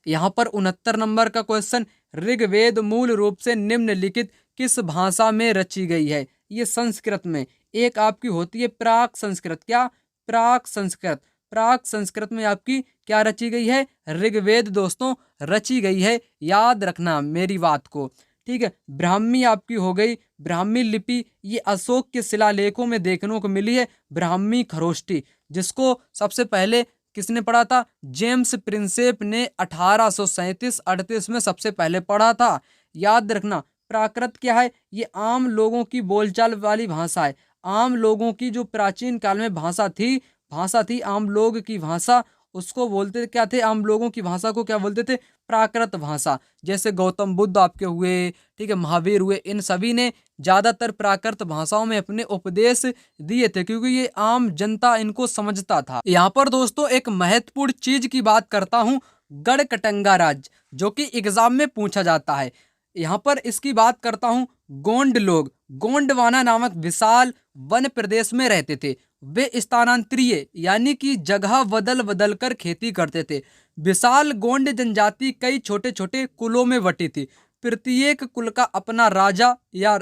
यहाँ पर 69 नंबर का क्वेश्चन, ऋग्वेद मूल रूप से निम्नलिखित किस भाषा में रची गई है? ये संस्कृत में। एक आपकी होती है प्राक संस्कृत। क्या? प्राक संस्कृत। प्राक संस्कृत में आपकी क्या रची गई है? ऋग्वेद दोस्तों रची गई है। याद रखना मेरी बात को, ठीक है। ब्राह्मी आपकी हो गई, ब्राह्मी लिपि, ये अशोक के शिलालेखों में देखने को मिली है, ब्राह्मी खरोष्टी, जिसको सबसे पहले किसने पढ़ा था? जेम्स प्रिंसेप ने 1837-38 में सबसे पहले पढ़ा था। याद रखना, प्राकृत क्या है? ये आम लोगों की बोलचाल वाली भाषा है। आम लोगों की जो प्राचीन काल में भाषा थी आम लोग की भाषा, उसको बोलते क्या थे? आम लोगों की भाषा को क्या बोलते थे? प्राकृत भाषा। जैसे गौतम बुद्ध आपके हुए, ठीक है, महावीर हुए, इन सभी ने ज्यादातर प्राकृत भाषाओं में अपने उपदेश दिए थे, क्योंकि ये आम जनता इनको समझता था। यहाँ पर दोस्तों एक महत्वपूर्ण चीज की बात करता हूँ, गढ़कटंगा राज्य, जो कि एग्जाम में पूछा जाता है। यहाँ पर इसकी बात करता हूँ। गोंड लोग गोंडवाना नामक विशाल वन प्रदेश में रहते थे। वे स्थानांतरीय यानी कि जगह बदल बदल कर खेती करते थे। विशाल गोंड जनजाति कई छोटे छोटे कुलों में बटी थी। प्रत्येक कुल का अपना राजा या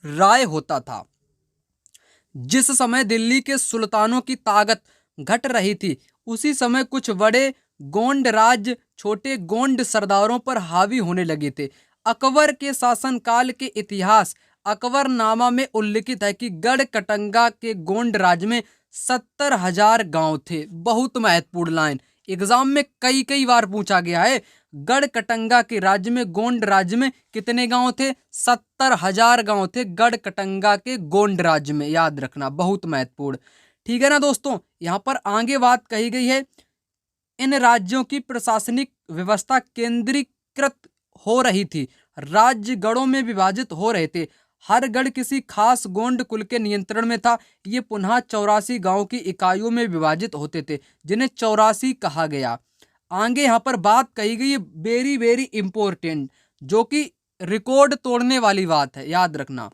राय होता था। जिस समय दिल्ली के सुल्तानों की ताकत घट रही थी, उसी समय कुछ बड़े गोंड राज्य छोटे गोंड सरदारों पर हावी होने लगे थे। अकबर के शासनकाल के इतिहास अकबरनामा में उल्लिखित है कि गढ़कटंगा के गोंड राज्य में 70,000 गांव थे। बहुत महत्वपूर्ण लाइन, एग्जाम में कई कई बार पूछा गया है। गढ़कटंगा के राज्य में, गोंड राज्य में कितने गांव थे? 70,000 गांव थे गढ़कटंगा के गोंड राज्य में, याद रखना, बहुत महत्वपूर्ण। ठीक है ना दोस्तों। यहाँ पर आगे बात कही गई है, इन राज्यों की प्रशासनिक व्यवस्था केंद्रीकृत हो रही थी, राज्य गढ़ों में विभाजित हो रहे थे, हर गढ़ किसी खास गोंड कुल के नियंत्रण में था। ये पुनः 84 गांव की इकाइयों में विभाजित होते थे, जिन्हें 84 कहा गया। आगे यहाँ पर बात कही गई है वेरी वेरी इंपॉर्टेंट, जो कि रिकॉर्ड तोड़ने वाली बात है, याद रखना।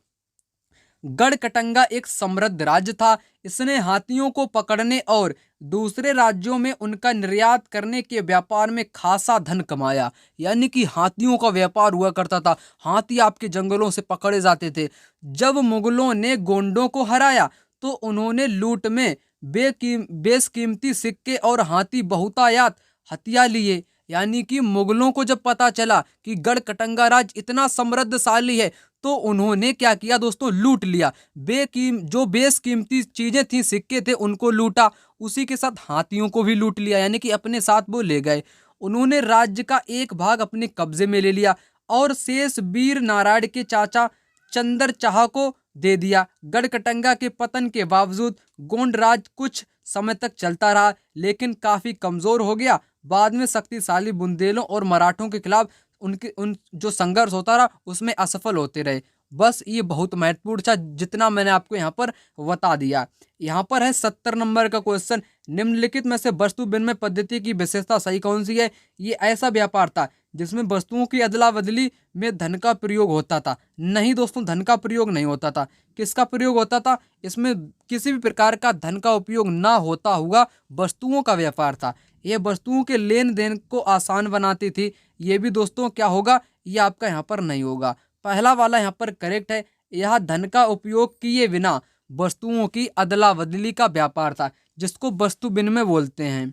गढ़कटंगा एक समृद्ध राज्य था। इसने हाथियों को पकड़ने और दूसरे राज्यों में उनका निर्यात करने के व्यापार में खासा धन कमाया। यानी कि हाथियों का व्यापार हुआ करता था, हाथी आपके जंगलों से पकड़े जाते थे। जब मुगलों ने गोंडों को हराया तो उन्होंने लूट में बेशकीमती सिक्के और हाथी बहुतायत हथियार लिए। यानी कि मुगलों को जब पता चला कि गढ़कटंगा राज्य इतना समृद्धशाली है तो उन्होंने क्या किया दोस्तों? लूट लिया। जो बेशकीमती चीजें थी, सिक्के थे, उनको लूटा, उसी के साथ हाथियों को भी लूट लिया, यानी कि अपने साथ वो ले गए। उन्होंने राज्य का एक भाग अपने कब्जे में ले लिया और शेष वीर नारायण के चाचा चंदर चाह को दे दिया। गढ़कटंगा के पतन के बावजूद गोंड राज कुछ समय तक चलता रहा, लेकिन काफी कमजोर हो गया। बाद में शक्तिशाली बुंदेलों और मराठों के खिलाफ उन जो संघर्ष होता रहा, उसमें असफल होते रहे। बस ये बहुत महत्वपूर्ण था, जितना मैंने आपको यहाँ पर बता दिया। यहाँ पर है 70 नंबर का क्वेश्चन, निम्नलिखित में से वस्तु विनिमय पद्धति की विशेषता सही कौन सी है? ये ऐसा व्यापार था जिसमें वस्तुओं की अदला बदली में धन का प्रयोग होता था। नहीं दोस्तों, धन का प्रयोग नहीं होता था। किसका प्रयोग होता था? इसमें किसी भी प्रकार का धन का उपयोग ना होता हुआ वस्तुओं का व्यापार था। यह वस्तुओं के लेन देन को आसान बनाती थी। ये भी दोस्तों क्या होगा? ये आपका यहाँ पर नहीं होगा। पहला वाला यहाँ पर करेक्ट है। यह धन का उपयोग किए बिना वस्तुओं की अदला बदली का व्यापार था, जिसको वस्तु विनिमय बोलते हैं।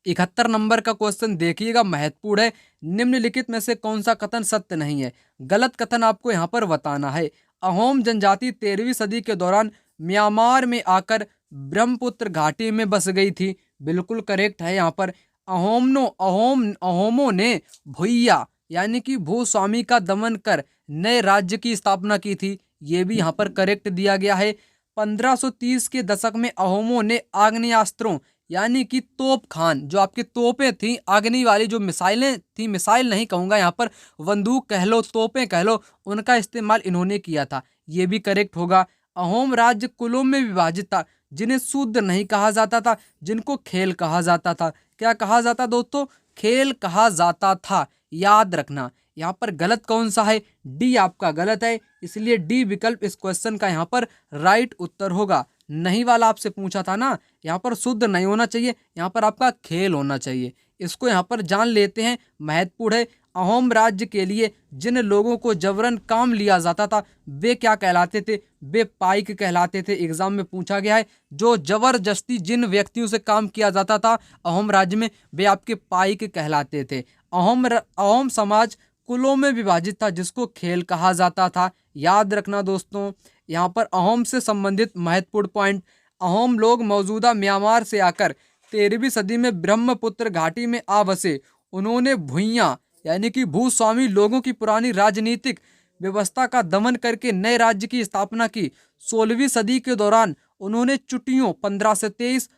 71 नंबर का क्वेश्चन देखिएगा, महत्वपूर्ण है। निम्नलिखित में से कौन सा कथन सत्य नहीं है? गलत कथन आपको यहाँ पर बताना है। अहोम जनजाति 13वीं सदी के दौरान म्यांमार में आकर ब्रह्मपुत्र घाटी में बस गई थी। बिल्कुल करेक्ट है। यहाँ पर अहोमों ने भुइया यानी कि भूस्वामी का दमन कर नए राज्य की स्थापना की थी। ये भी यहाँ पर करेक्ट दिया गया है। 1530 के दशक में अहोमों ने आग्नेयास्त्रों यानी कि तोप खान, जो आपकी तोपें थी आग्नेय वाली, जो मिसाइलें थी, मिसाइल नहीं कहूँगा यहाँ पर, बंदूक कह लो, तोपें कह लो, उनका इस्तेमाल इन्होंने किया था। ये भी करेक्ट होगा। अहोम राज्य कुलों में विभाजित था, जिन्हें शूद्र नहीं कहा जाता था, जिनको खेल कहा जाता था। क्या कहा जाता दोस्तों? खेल कहा जाता था, याद रखना। यहाँ पर गलत कौन सा है? डी आपका गलत है, इसलिए डी विकल्प इस क्वेश्चन का यहाँ पर राइट उत्तर होगा। नहीं वाला आपसे पूछा था ना, यहाँ पर शुद्ध नहीं होना चाहिए, यहाँ पर आपका खेल होना चाहिए। इसको यहाँ पर जान लेते हैं, महत्वपूर्ण है। अहोम राज्य के लिए जिन लोगों को जबरन काम लिया जाता था वे क्या कहलाते थे? वे पाइक कहलाते थे। एग्जाम में पूछा गया है, जो जबरदस्ती जिन व्यक्तियों से काम किया जाता था अहोम राज्य में, वे आपके पाइक कहलाते थे। अहोम समाज कुलों में विभाजित था, जिसको खेल कहा जाता था। याद रखना दोस्तों। यहाँ पर अहोम से संबंधित महत्वपूर्ण पॉइंट, अहोम लोग मौजूदा म्यांमार से आकर 13वीं सदी में ब्रह्मपुत्र घाटी में आ बसे। उन्होंने भुइयां यानी कि भूस्वामी लोगों की पुरानी राजनीतिक व्यवस्था का दमन करके नए राज्य की स्थापना की। 16वीं सदी के दौरान उन्होंने चुटियों 1523,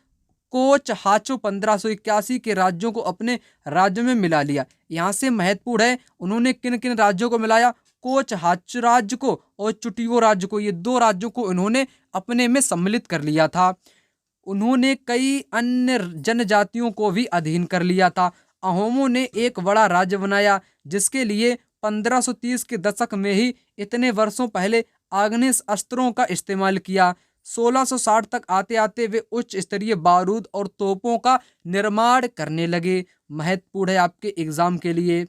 कोच हाचो 1581 के राज्यों को अपने राज्य में मिला लिया। यहाँ से महत्वपूर्ण है, उन्होंने किन किन राज्यों को मिलाया? कोच हाच राज्य को और चुटियो राज्य को, ये दो राज्यों को उन्होंने अपने में सम्मिलित कर लिया था। उन्होंने कई अन्य जनजातियों को भी अधीन कर लिया था। अहोमों ने एक बड़ा राज्य बनाया, जिसके लिए 1530 के दशक में ही इतने वर्षों पहले आग्नेय अस्त्रों का इस्तेमाल किया। 1660 तक आते आते वे उच्च स्तरीय बारूद और तोपों का निर्माण करने लगे। महत्वपूर्ण है आपके एग्जाम के लिए।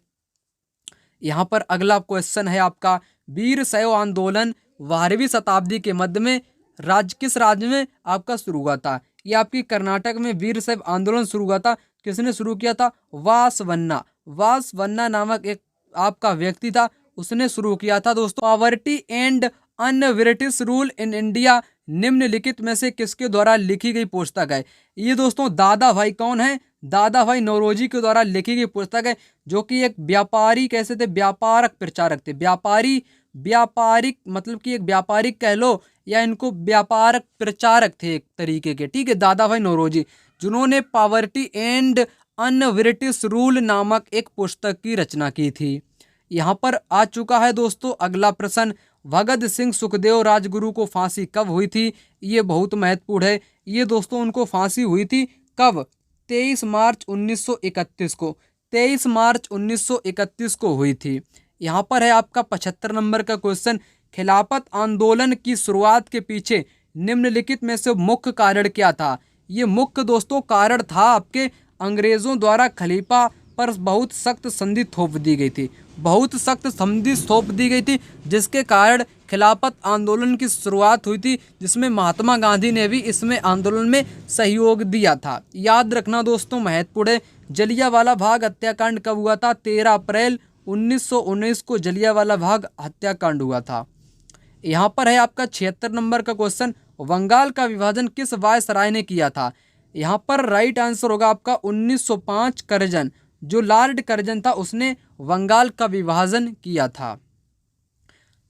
यहाँ पर अगला क्वेश्चन है आपका, वीर शैव आंदोलन 12वीं शताब्दी के मध्य में किस राज्य में आपका शुरू हुआ था? ये आपकी कर्नाटक में वीर शैव आंदोलन शुरू हुआ था। किसने शुरू किया था? वासवन्ना नामक एक आपका व्यक्ति था, उसने शुरू किया था दोस्तों। Poverty and un-British rule in India निम्नलिखित में से किसके द्वारा लिखी गई पुस्तक है? ये दोस्तों दादा भाई कौन है? दादा भाई नौरोजी के द्वारा लिखी गई पुस्तक है, जो कि एक व्यापारी कैसे थे, व्यापारक प्रचारक थे। व्यापारिक मतलब कि एक व्यापारिक कह लो या इनको व्यापारक प्रचारक थे एक तरीके के, ठीक है, दादा भाई नौरोजी, जिन्होंने poverty and un British rule नामक एक पुस्तक की रचना की थी। यहाँ पर आ चुका है दोस्तों अगला प्रश्न, भगत सिंह सुखदेव राजगुरु को फांसी कब हुई थी? ये बहुत महत्वपूर्ण है। ये दोस्तों उनको फांसी हुई थी कब? 23 मार्च 1931 को, 23 मार्च 1931 को हुई थी। यहाँ पर है आपका 75 नंबर का क्वेश्चन, खिलाफत आंदोलन की शुरुआत के पीछे निम्नलिखित में से मुख्य कारण क्या था? ये मुख्य दोस्तों कारण था आपके अंग्रेजों द्वारा खलीफा पर बहुत सख्त संधि थोप दी गई थी, बहुत सख्त संधि थोप दी गई थी, जिसके कारण खिलाफत आंदोलन की शुरुआत हुई थी, जिसमें महात्मा गांधी ने भी इसमें आंदोलन में सहयोग दिया था। याद रखना दोस्तों महत्वपूर्ण है। जलियांवाला बाग हत्याकांड कब हुआ था? 13 अप्रैल 1919 को जलियांवाला बाग हत्याकांड हुआ था। यहाँ पर है आपका 76 नंबर का क्वेश्चन, बंगाल का विभाजन किस वायसराय ने किया था? यहाँ पर राइट आंसर होगा आपका 1905 कर्जन, जो लॉर्ड कर्जन था उसने बंगाल का विभाजन किया था।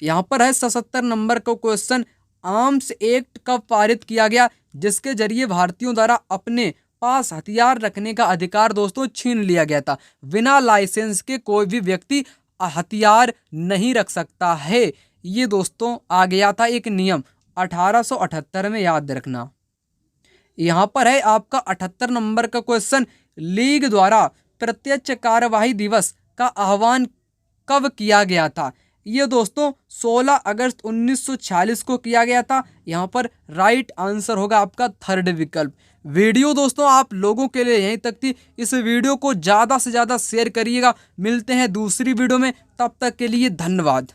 यहाँ पर है 77 नंबर का क्वेश्चन, आर्म्स एक्ट कब पारित किया गया, जिसके जरिए भारतीयों द्वारा अपने पास हथियार रखने का अधिकार दोस्तों छीन लिया गया था। बिना लाइसेंस के कोई भी व्यक्ति हथियार नहीं रख सकता है। ये दोस्तों आ गया था एक नियम 1878 में, याद रखना। यहाँ पर है आपका 78 नंबर का क्वेश्चन, लीग द्वारा प्रत्यक्ष कार्यवाही दिवस का आह्वान कब किया गया था? ये दोस्तों 16 अगस्त 1946 को किया गया था। यहाँ पर राइट आंसर होगा आपका थर्ड विकल्प। वीडियो दोस्तों आप लोगों के लिए यहीं तक थी। इस वीडियो को ज़्यादा से ज़्यादा शेयर करिएगा। मिलते हैं दूसरी वीडियो में, तब तक के लिए धन्यवाद।